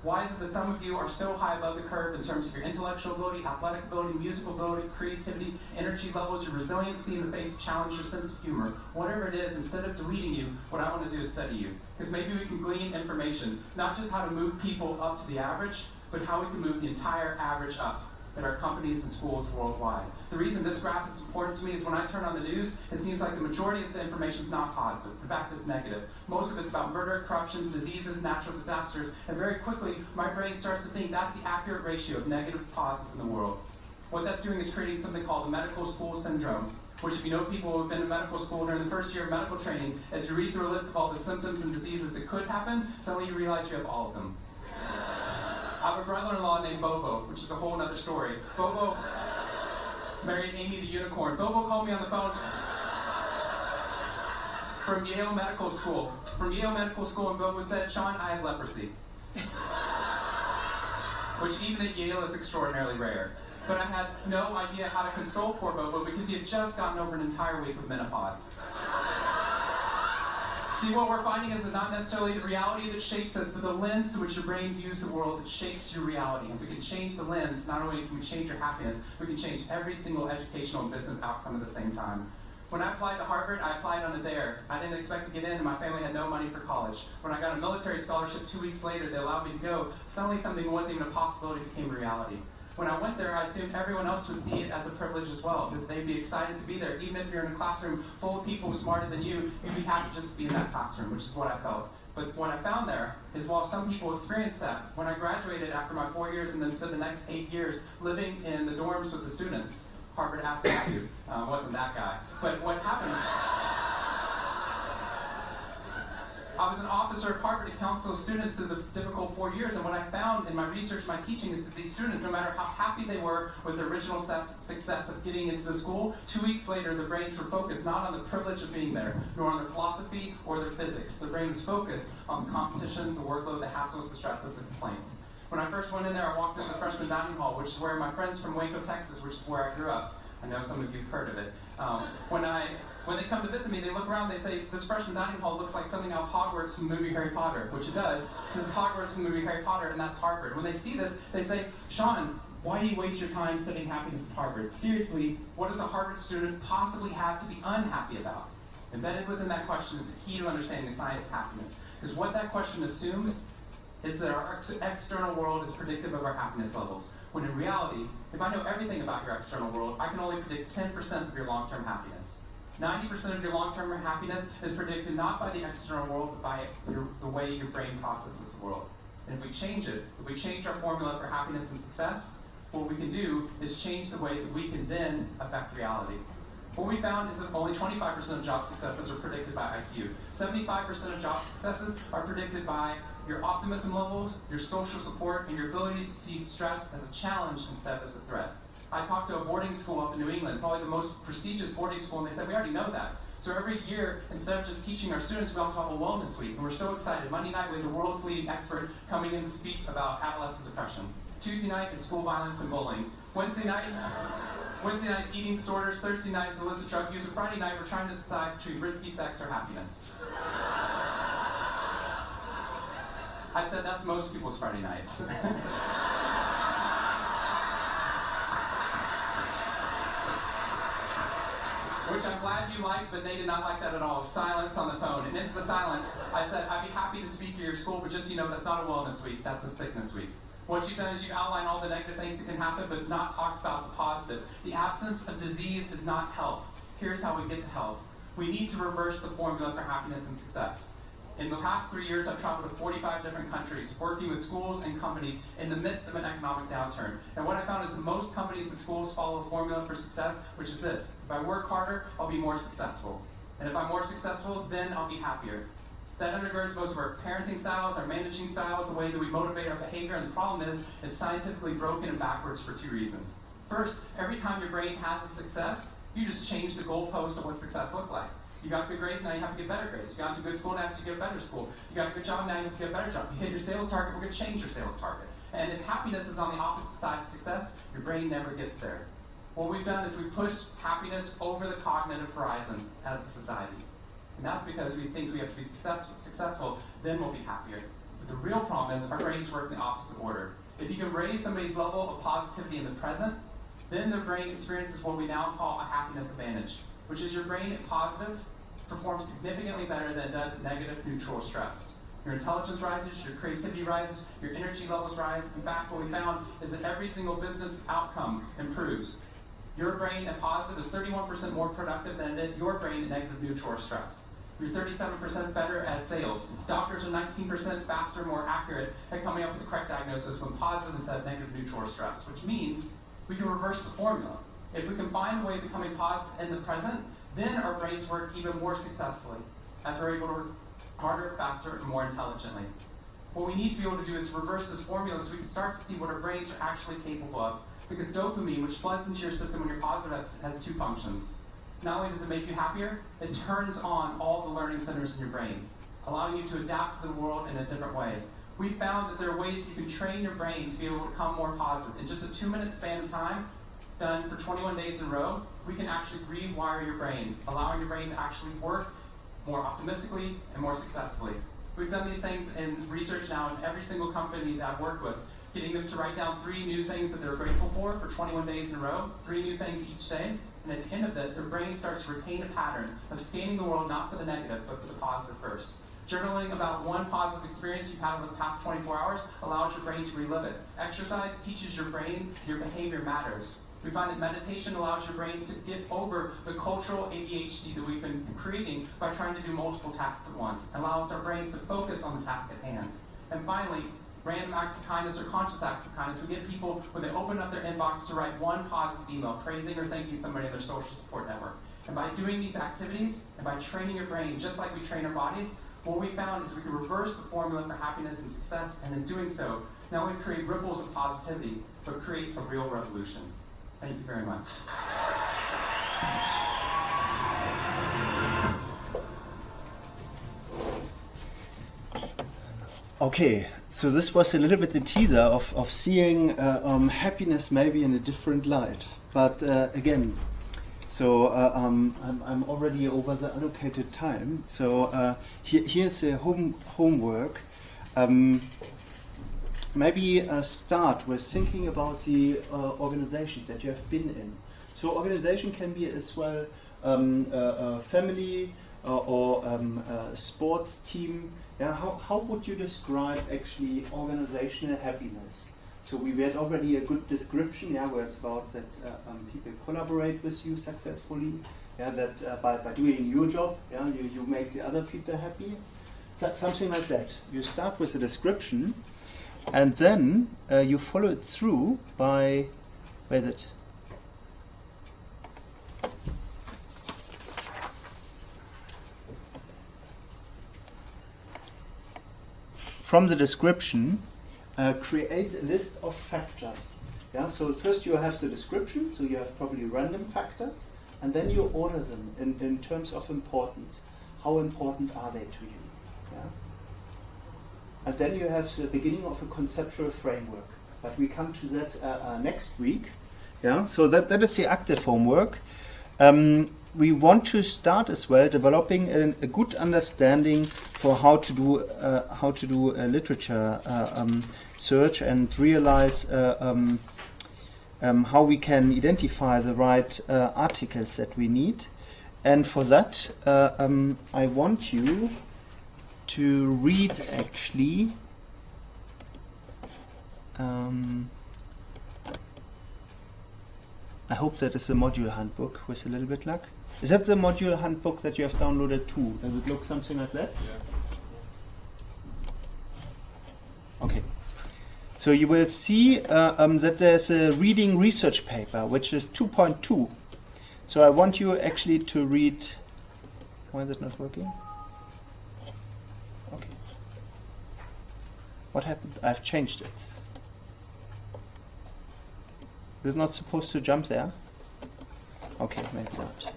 Why is it that some of you are so high above the curve in terms of your intellectual ability, athletic ability, musical ability, creativity, energy levels, your resiliency in the face of challenge, your sense of humor? Whatever it is, instead of deleting you, what I want to do is study you. Because maybe we can glean information, not just how to move people up to the average, but how we can move the entire average up at our companies and schools worldwide. The reason this graph is important to me is when I turn on the news, it seems like the majority of the information is not positive. In fact, it's negative. Most of it's about murder, corruption, diseases, natural disasters, and very quickly, my brain starts to think that's the accurate ratio of negative to positive in the world. What that's doing is creating something called the medical school syndrome, which, if you know people who have been in medical school during the first year of medical training, as you read through a list of all the symptoms and diseases that could happen, suddenly you realize you have all of them. I have a brother-in-law named Bobo, which is a whole other story. Bobo married Amy the unicorn. Bobo called me on the phone from Yale Medical School. And Bobo said, Sean, I have leprosy. Which even at Yale is extraordinarily rare. But I had no idea how to console poor Bobo because he had just gotten over an entire week of menopause. See, what we're finding is that not necessarily the reality that shapes us, but the lens through which your brain views the world that shapes your reality. And if we can change the lens, not only can we change your happiness, we can change every single educational and business outcome at the same time. When I applied to Harvard, I applied on a dare. I didn't expect to get in, and my family had no money for college. When I got a military scholarship 2 weeks later, they allowed me to go. Suddenly something that wasn't even a possibility became a reality. When I went there, I assumed everyone else would see it as a privilege as well, that they'd be excited to be there. Even if you're in a classroom full of people smarter than you, you'd be happy just to be in that classroom, which is what I felt. But what I found there is while some people experienced that, when I graduated after my 4 years and then spent the next 8 years living in the dorms with the students, Harvard asked me to, wasn't that guy. But what happened, I was an officer at Harvard to counsel students through the difficult 4 years, and what I found in my research, my teaching, is that these students, no matter how happy they were with the original success of getting into the school, 2 weeks later their brains were focused not on the privilege of being there, nor on their philosophy or their physics. Their brain was focused on the competition, the workload, the hassles, the stress, as it explains. When I first went in there, I walked into the freshman dining hall, which is where my friends from Waco, Texas, which is where I grew up. I know some of you have heard of it. When they come to visit me, they look around, they say, this freshman dining hall looks like something out of Hogwarts from the movie Harry Potter, which it does. This is Hogwarts from the movie Harry Potter, and that's Harvard. When they see this, they say, Sean, why do you waste your time studying happiness at Harvard? Seriously, what does a Harvard student possibly have to be unhappy about? Embedded within that question is the key to understanding the science of happiness. Because what that question assumes is that our external world is predictive of our happiness levels. When in reality, if I know everything about your external world, I can only predict 10% of your long-term happiness. 90% of your long-term happiness is predicted not by the external world, but by the way your brain processes the world. And if we change it, if we change our formula for happiness and success, what we can do is change the way that we can then affect reality. What we found is that only 25% of job successes are predicted by IQ. 75% of job successes are predicted by your optimism levels, your social support, and your ability to see stress as a challenge instead of as a threat. I talked to a boarding school up in New England, probably the most prestigious boarding school, and they said, we already know that. So every year, instead of just teaching our students, we also have a wellness week, and we're so excited. Monday night, we have the world's leading expert coming in to speak about adolescent depression. Tuesday night is school violence and bullying. Wednesday night is eating disorders. Thursday night is illicit drug use. And Friday night, we're trying to decide between risky sex or happiness. I said that's most people's Friday nights. Which I'm glad you liked, but they did not like that at all. Silence on the phone. And into the silence, I said, I'd be happy to speak at your school, but just so you know, that's not a wellness week, that's a sickness week. What you've done is you've outlined all the negative things that can happen, but not talked about the positive. The absence of disease is not health. Here's how we get to health. We need to reverse the formula for happiness and success. In the past 3 years, I've traveled to 45 different countries, working with schools and companies in the midst of an economic downturn. And what I found is that most companies and schools follow a formula for success, which is this. If I work harder, I'll be more successful. And if I'm more successful, then I'll be happier. That undergirds most of our parenting styles, our managing styles, the way that we motivate our behavior. And the problem is, it's scientifically broken and backwards for 2 reasons. First, every time your brain has a success, you just change the goalpost of what success looked like. You got good grades, now you have to get better grades. You got into good school, now you have to get a better school. You got a good job, now you have to get a better job. You hit your sales target, we're going to change your sales target. And if happiness is on the opposite side of success, your brain never gets there. What we've done is we've pushed happiness over the cognitive horizon as a society. And that's because we think we have to be successful, then we'll be happier. But the real problem is our brains work in the opposite order. If you can raise somebody's level of positivity in the present, then their brain experiences what we now call a happiness advantage, which is your brain at positive performs significantly better than it does at negative neutral stress. Your intelligence rises, your creativity rises, your energy levels rise. In fact, what we found is that every single business outcome improves. Your brain at positive is 31% more productive than your brain at negative neutral or stress. You're 37% better at sales. Doctors are 19% faster, more accurate at coming up with the correct diagnosis when positive instead of negative neutral or stress, which means we can reverse the formula. If we can find a way of becoming positive in the present, then our brains work even more successfully as we're able to work harder, faster, and more intelligently. What we need to be able to do is reverse this formula so we can start to see what our brains are actually capable of. Because dopamine, which floods into your system when you're positive, has 2 functions. Not only does it make you happier, it turns on all the learning centers in your brain, allowing you to adapt to the world in a different way. We found that there are ways you can train your brain to be able to become more positive. In just a 2-minute span of time, done for 21 days in a row, we can actually rewire your brain, allowing your brain to actually work more optimistically and more successfully. We've done these things in research now in every single company that I've worked with, getting them to write down 3 new things that they're grateful for 21 days in a row, 3 new things each day. And at the end of it, their brain starts to retain a pattern of scanning the world not for the negative, but for the positive first. Journaling about one positive experience you've had over the past 24 hours allows your brain to relive it. Exercise teaches your brain your behavior matters. We find that meditation allows your brain to get over the cultural ADHD that we've been creating by trying to do multiple tasks at once. It allows our brains to focus on the task at hand. And finally, random acts of kindness or conscious acts of kindness. We get people, when they open up their inbox, to write one positive email, praising or thanking somebody in their social support network. And by doing these activities, and by training your brain, just like we train our bodies, what we found is we can reverse the formula for happiness and success, and in doing so, not only create ripples of positivity, but create a real revolution. Thank you very much. Okay, so this was a little bit the teaser of seeing happiness maybe in a different light. But again, so I'm already over the allocated time. So here's a homework. Maybe start with thinking about the organizations that you have been in. So organization can be as well a family or a sports team. Yeah, how would you describe actually organizational happiness? So we had already a good description, yeah, where it's about that people collaborate with you successfully, yeah, that by doing your job, yeah, you make the other people happy. Something like that. You start with a description, and then you follow it through by, where is it? From the description, create a list of factors Yeah, so first you have the description, so you have probably random factors, and then you order them in terms of importance. How important are they to you? Yeah? And then you have the beginning of a conceptual framework. But we come to that next week. Yeah, so that is the active homework. We want to start as well developing a good understanding for how to do a literature search and realize how we can identify the right articles that we need. And for that, I want you to read actually I hope that is a module handbook with a little bit luck. Is that the module handbook that you have downloaded too? Does it look something like that? Yeah. Okay. So you will see that there's a reading research paper, which is 2.2. So I want you actually to read. Why is it not working? Okay. What happened? I've changed it. Is it not supposed to jump there? Okay, maybe not.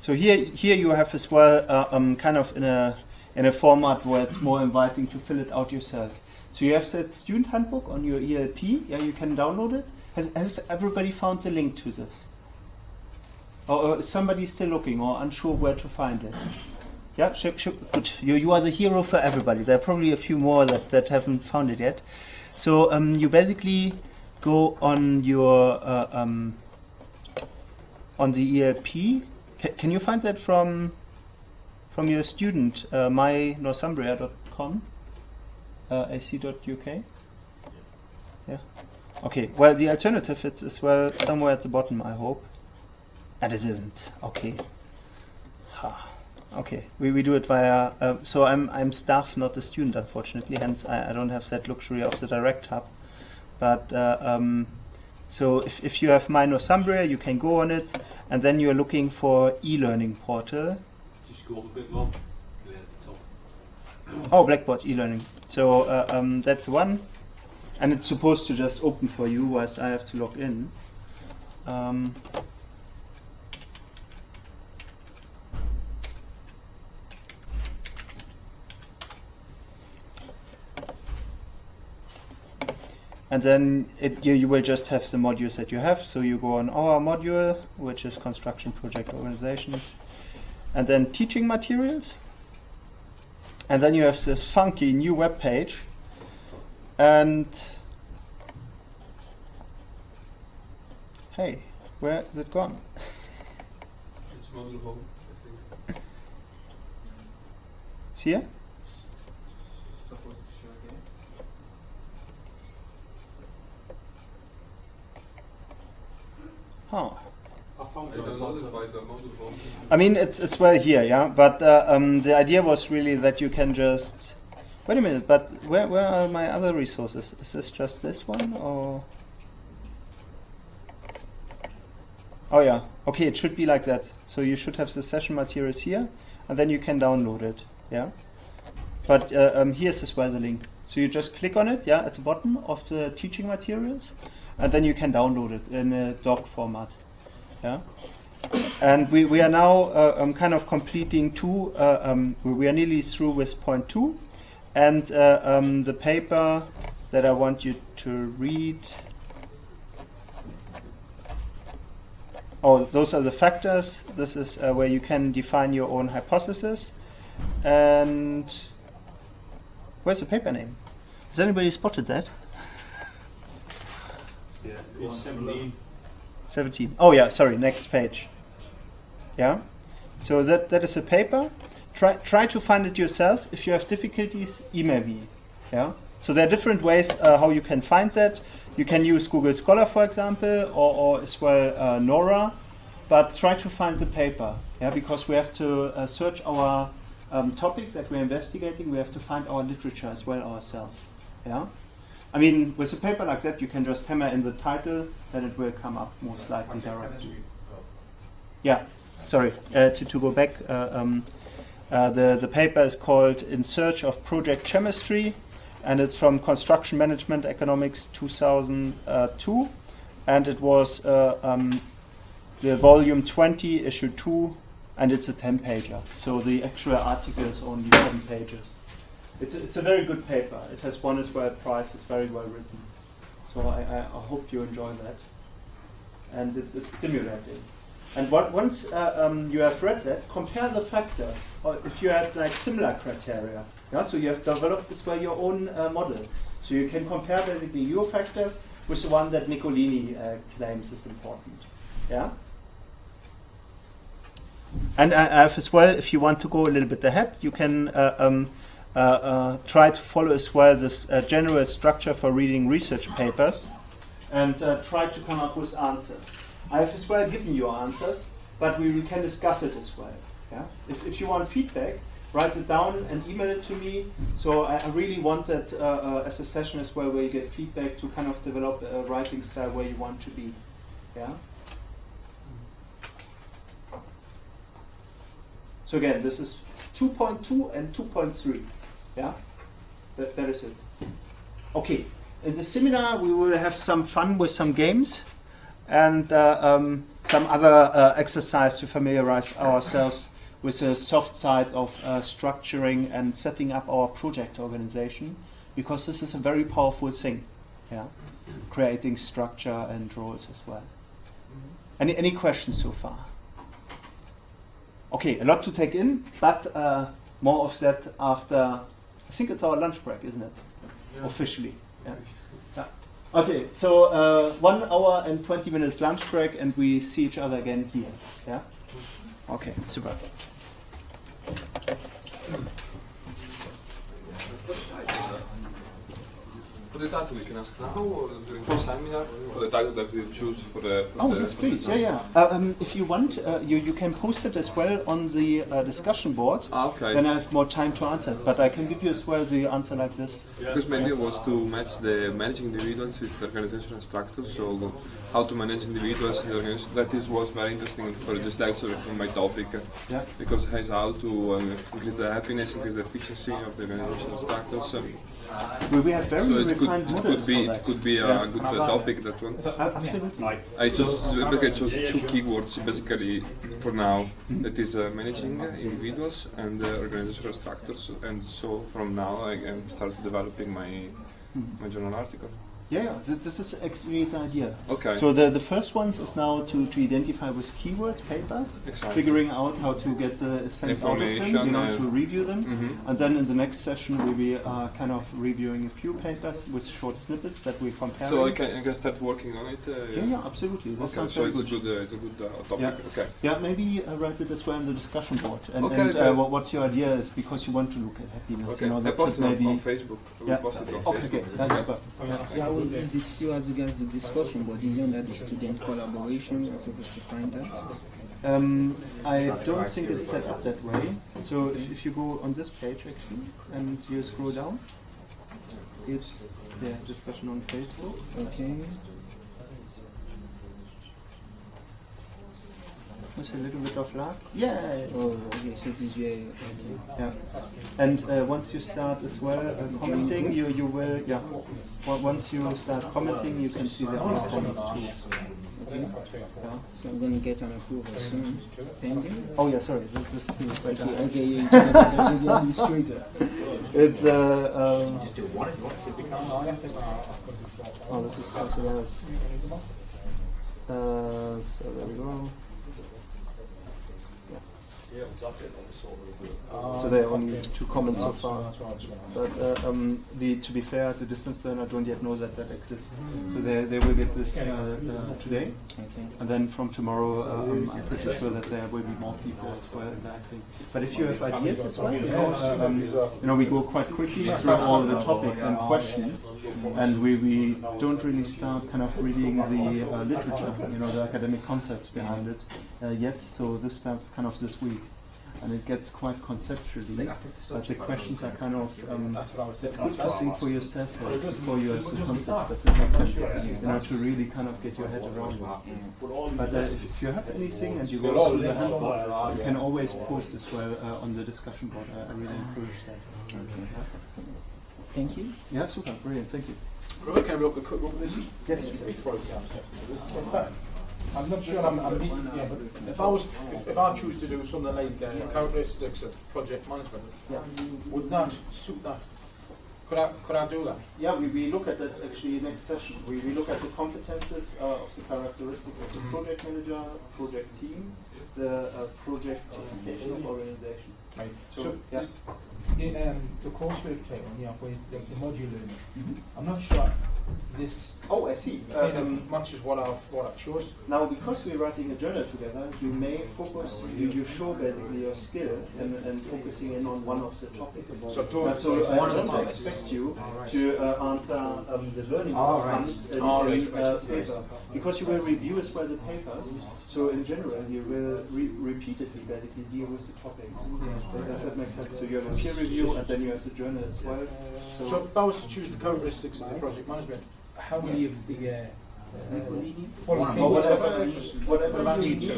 So here you have as well kind of in a format where it's more inviting to fill it out yourself. So you have that student handbook on your ELP. Yeah, you can download it. Has everybody found the link to this? Or is somebody still looking or unsure where to find it? Yeah, good. You are the hero for everybody. There are probably a few more that haven't found it yet. So you basically go on your on the ELP. Can you find that from your student mynorthumbria.com ac.uk? Yeah. Okay. Well, the alternative is as well somewhere at the bottom, I hope. And it isn't. Okay. Ha. Okay, we do it via. So I'm staff, not a student, unfortunately. Hence, I don't have that luxury of the direct hub. But so if you have mynorthumbria, you can go on it, and then you're looking for e-learning portal. Just go up a bit more. At the top. Oh, Blackboard e-learning. So that's one, and it's supposed to just open for you, whilst I have to log in. And then you will just have the modules that you have. So you go on our module, which is Construction Project Organizations, and then Teaching Materials. And then you have this funky new web page. And hey, where is it gone? It's module home, I think. It's here? Huh. I downloaded by the module home. I mean, it's well here, yeah. But the idea was really that you can just wait a minute. But where are my other resources? Is this just this one or? Oh yeah. Okay, it should be like that. So you should have the session materials here, and then you can download it. Yeah. But here's as well the link. So you just click on it, yeah, at the bottom of the teaching materials. And then you can download it in a doc format. Yeah, and we are now kind of completing two. We are nearly through with point 2, and the paper that I want you to read. Oh, those are the factors. This is where you can define your own hypothesis. And where's the paper name? Has anybody spotted that? Yeah, page 17. 17. Oh yeah, sorry, next page. Yeah. So that is a paper. Try to find it yourself. If you have difficulties, email me. Yeah. So there are different ways how you can find that. You can use Google Scholar, for example, or as well Nora. But try to find the paper. Yeah, because we have to search our topic that we're investigating. We have to find our literature as well ourselves. Yeah. I mean, with a paper like that, you can just hammer in the title, then it will come up most likely directly. Yeah, sorry, to go back. The paper is called In Search of Project Chemistry, and it's from Construction Management Economics 2002, and it was the volume 20, issue 2, and it's a 10-pager. So the actual article is only 7 pages. It's a very good paper. It has won as well a prize. It's very well written. So I hope you enjoy that. And it's stimulating. And once you have read that, compare the factors. Or if you had like similar criteria, yeah, so you have developed as well your own model. So you can compare basically your factors with the one that Nicolini claims is important. Yeah. And I have as well, if you want to go a little bit ahead, you can try to follow as well this general structure for reading research papers and try to come up with answers. I have as well given you answers, but we can discuss it as well. Yeah? If you want feedback, write it down and email it to me. So I really want that as a session as well where you get feedback to kind of develop a writing style where you want to be. Yeah. So again, this is 2.2 and 2.3. Yeah, that is it. Okay, in the seminar we will have some fun with some games and some other exercise to familiarize ourselves with the soft side of structuring and setting up our project organization, because this is a very powerful thing. Yeah, creating structure and roles as well. Any questions so far? Okay, a lot to take in, but more of that after. I think it's our lunch break, isn't it? Yeah. Officially. Yeah. Yeah. Okay, so 1 hour and 20 minutes lunch break, and we see each other again here. Yeah. Okay, super. For the title we can ask now, or during the seminar, for the title that we choose for the. Yes, please. Yeah. If you want, you can post it as well on the discussion board. Okay. Then I have more time to answer. But I can give you as well the answer like this. Because my idea was to match the managing individuals with the organizational structure. So how to manage individuals in the organization. That was very interesting for this lecture from my topic. Yeah. Because it has how to increase the happiness, increase the efficiency of the organizational structures. We have very refined models for that. It could be a good topic, that one. Absolutely. I chose 2 keywords basically for now. That is managing individuals and organizational structures. And so from now I can start developing my journal article. Yeah, this is actually the idea. Okay. So the first ones is now to identify with keywords, papers, figuring out how to get the sense out of them, to review them. And then in the next session we'll be kind of reviewing a few papers with short snippets that we compare. So I can start working on it? Yeah, absolutely. That sounds very good. It's a good topic. Yeah. Okay. Yeah, maybe write it as well in the discussion board. And, what's your idea is, because you want to look at happiness. Okay. You know, I posted it on Facebook. Yeah. Post it on Okay, Facebook. that's super. Yeah, is it still as regards the discussion, but is it under the student collaboration? You're supposed to find that? I don't think it's set up that way. So if you go on this page actually and you scroll down, it's the discussion on Facebook. Okay. With a little bit of luck. Yeah. Oh, okay. So this way. Okay. Yeah. And once you start as well commenting, you will. Yeah. Once you start commenting, you can see the other comments too. Okay. Yeah. So I'm going to get an approval soon. Pending. Oh yeah, sorry. This is right Okay. now. Okay. Yeah. The administrator. It's Just do one if you want to become. oh, this is something else. So there we go. So there are only 2 comments so far. But to be fair, the distance learner don't yet know that exists. So they will get this today. Okay. And then from tomorrow, I'm pretty sure that there will be more people as well interacting. But if you have ideas as well, we go quite quickly through all the topics and questions, and we don't really start kind of reading the literature, the academic concepts behind it yet. So this starts kind of this week. and it gets quite conceptually. But the questions are kind of That's what I was it's saying. good to think for yourself But it before you have the doesn't concepts. start. Does it make sense? You know, to really kind of get your head around it. But if you have anything and you go through the handbook, you can always post as well on the discussion board. I really encourage that. Okay. Thank you. Yeah, super, brilliant, thank you. Robert, can I look a quick look at this? Yes. In fact, I'm not sure yeah, but if I choose to do something like characteristics of project management, would that suit that? Could I do that? Yeah, we look at that actually next session. We look at the competences of the characteristics of the project manager, project team, the project education of organization. Right. So, yeah. The coursework title, yeah, with the module learning. I'm not sure this Oh, I see. kind of matches what I've chosen. Now, because we're writing a journal together, you may focus, you show basically your skill and focusing in on one of the topics. So I don't expect you to answer the learning outcomes in paper, because you will review as well the papers. So in general, you will repeatedly basically deal with the topics. Does that make sense? So you have a peer review and then you have the journal as well. So if I was to choose the characteristics of the project management, how many of the following keywords whatever you need to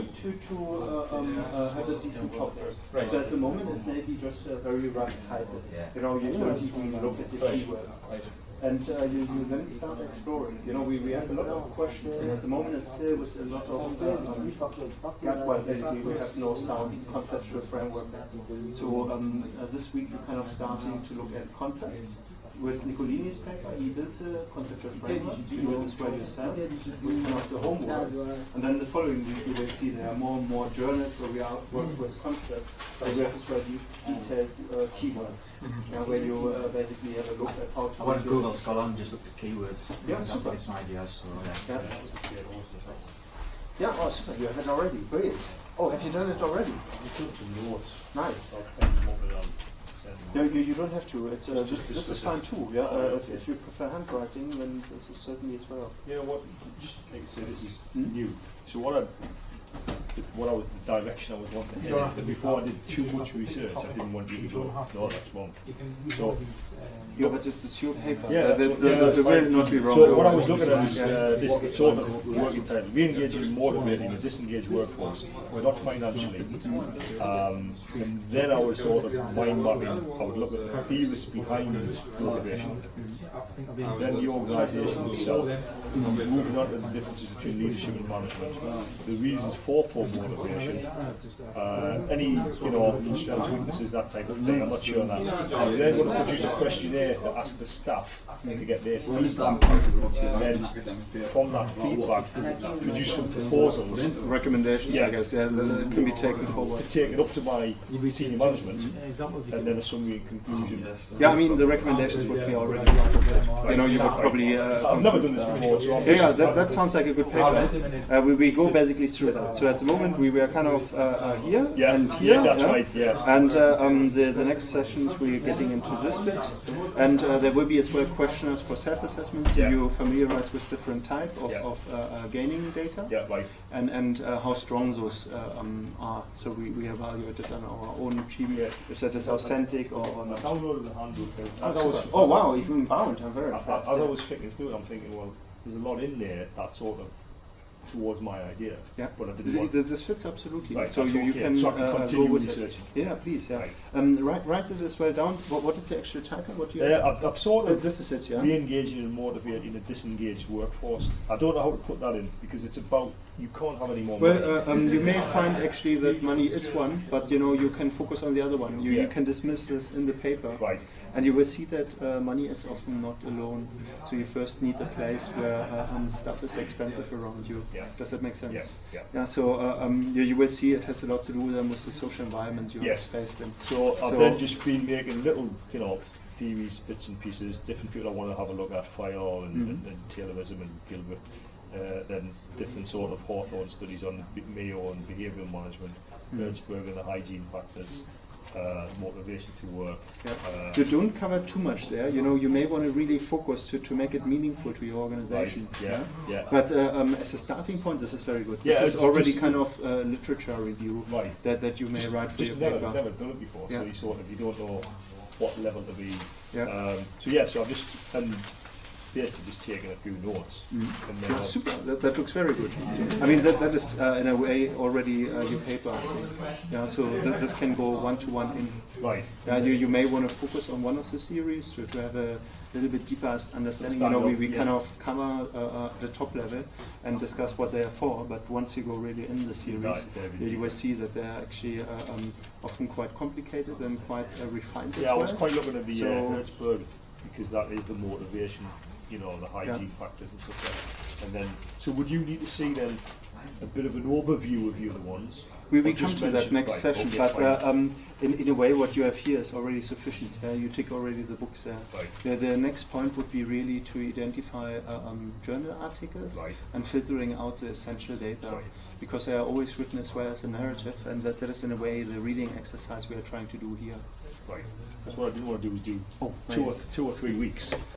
have a decent topic. Right. So at the moment it may be just a very rough title. You know, you don't even look at the keywords. Right. And you then start exploring. You know, we have a lot of questions, and at the moment it's still with a lot of basically we have no sound conceptual framework. So this week we're kind of starting to look at concepts. With Nicolini's paper, he did a conceptual framework, you will describe yourself, with kind of the homework. And then the following week you will see there are more and more journals where we are working with concepts, but we have as well detailed keywords, where you basically have a look at how to... I went to Google Scholar and just looked at keywords. Yeah, super. That's some ideas, so yeah. Yeah, oh super, you have it already, brilliant. Oh, have you done it already? I took some notes. Nice. No, you don't have to. It's, this is fine too. Yeah. If you prefer handwriting, then this is certainly as well. you know what? Just like I say, this is new. So the direction I was wanting to head. Before I did too much research, I didn't want you to go, no, that's wrong. You can use So- all these. Yeah, but it's your paper. Yeah, the that's will fine. not be wrong. So what I was looking at is this sort of working title: re-engaging and motivating a disengaged workforce, not financially. And then I was sort of mind mapping. I would look at the theories behind motivation, then the organisation itself, moving on to the differences between leadership and management, the reasons for poor motivation, any strengths, weaknesses, that type of thing. I'm not sure on that. I'm then going to produce a questionnaire to ask the staff to get their feedback, and then from that feedback produce some proposals, Recommendations, I guess, that can be taken forward. to take it up to my senior management, and then a summary and conclusion. Yeah, I mean the recommendations would be already part of that. You know, you would probably. I've never done this before, so I'm Yeah, that sounds like a good paper. We go basically through that. So at the moment we were kind of here and here. that's right, yeah. And the next sessions we're getting into this bit, and there will be as well questionnaires for self-assessment, so you familiarize with different type of gaining data, right. and how strong those are. So we evaluate it on our own team, if that is authentic or I not. downloaded the handbook. Oh wow, even bound, I'm very impressed. As I was thinking through it, I'm thinking, well, there's a lot in there that sort of towards my idea. Yeah, but I didn't want. This fits absolutely. Right, so you can so I can continue go with researching. it. Yeah, please. Yeah. Right. Write it as well down. What is the actual title? What do you? I've sort of this is it. Yeah. re-engaging and motivating a disengaged workforce. I don't know how to put that in because it's about you can't have any more money. Well, you may find actually that money is one, but you can focus on the other one. You can dismiss this in the paper, right? And you will see that money is often not alone. So you first need a place where stuff is expensive around you. Yeah. Does that make sense? Yeah. So you will see it has a lot to do with the social environment you're based in. So I've then just been making little, theories, bits and pieces. Different people I want to have a look at: Fayol and Taylorism and Gilbert. Then different sort of Hawthorne studies on Mayo and behavioural management, Birdsburg and the hygiene factors, motivation to work. Yeah. You don't cover too much there. You know, you may want to really focus to make it meaningful to your organization. Right. Yeah. But as a starting point, this is very good. This is already kind of literature review that you may write for your paper. Never done it before, so you don't know what level to be. Yeah. So I've just basically just taken a few notes. And then super. That looks very good. I mean, that is in a way already your paper. So this can go one-to-one in. Right. You may want to focus on one of the series to have a little bit deeper understanding. You know, we kind of cover the top level and discuss what they are for. But once you go really in the series, you will see that they are actually often quite complicated and quite refined. Yeah, I was quite looking at the Hertzberg because that is the motivation. You know, the hygiene factors and stuff like that. And then, so would you need to see then a bit of an overview of the other ones? We come to that next session, but in a way what you have here is already sufficient. You tick already the books there. Right. The next point would be really to identify journal articles and filtering out the essential data, because they are always written as well as a narrative, and that is in a way the reading exercise we are trying to do here. Right. Because what I didn't want to do is do 2 or 3 weeks.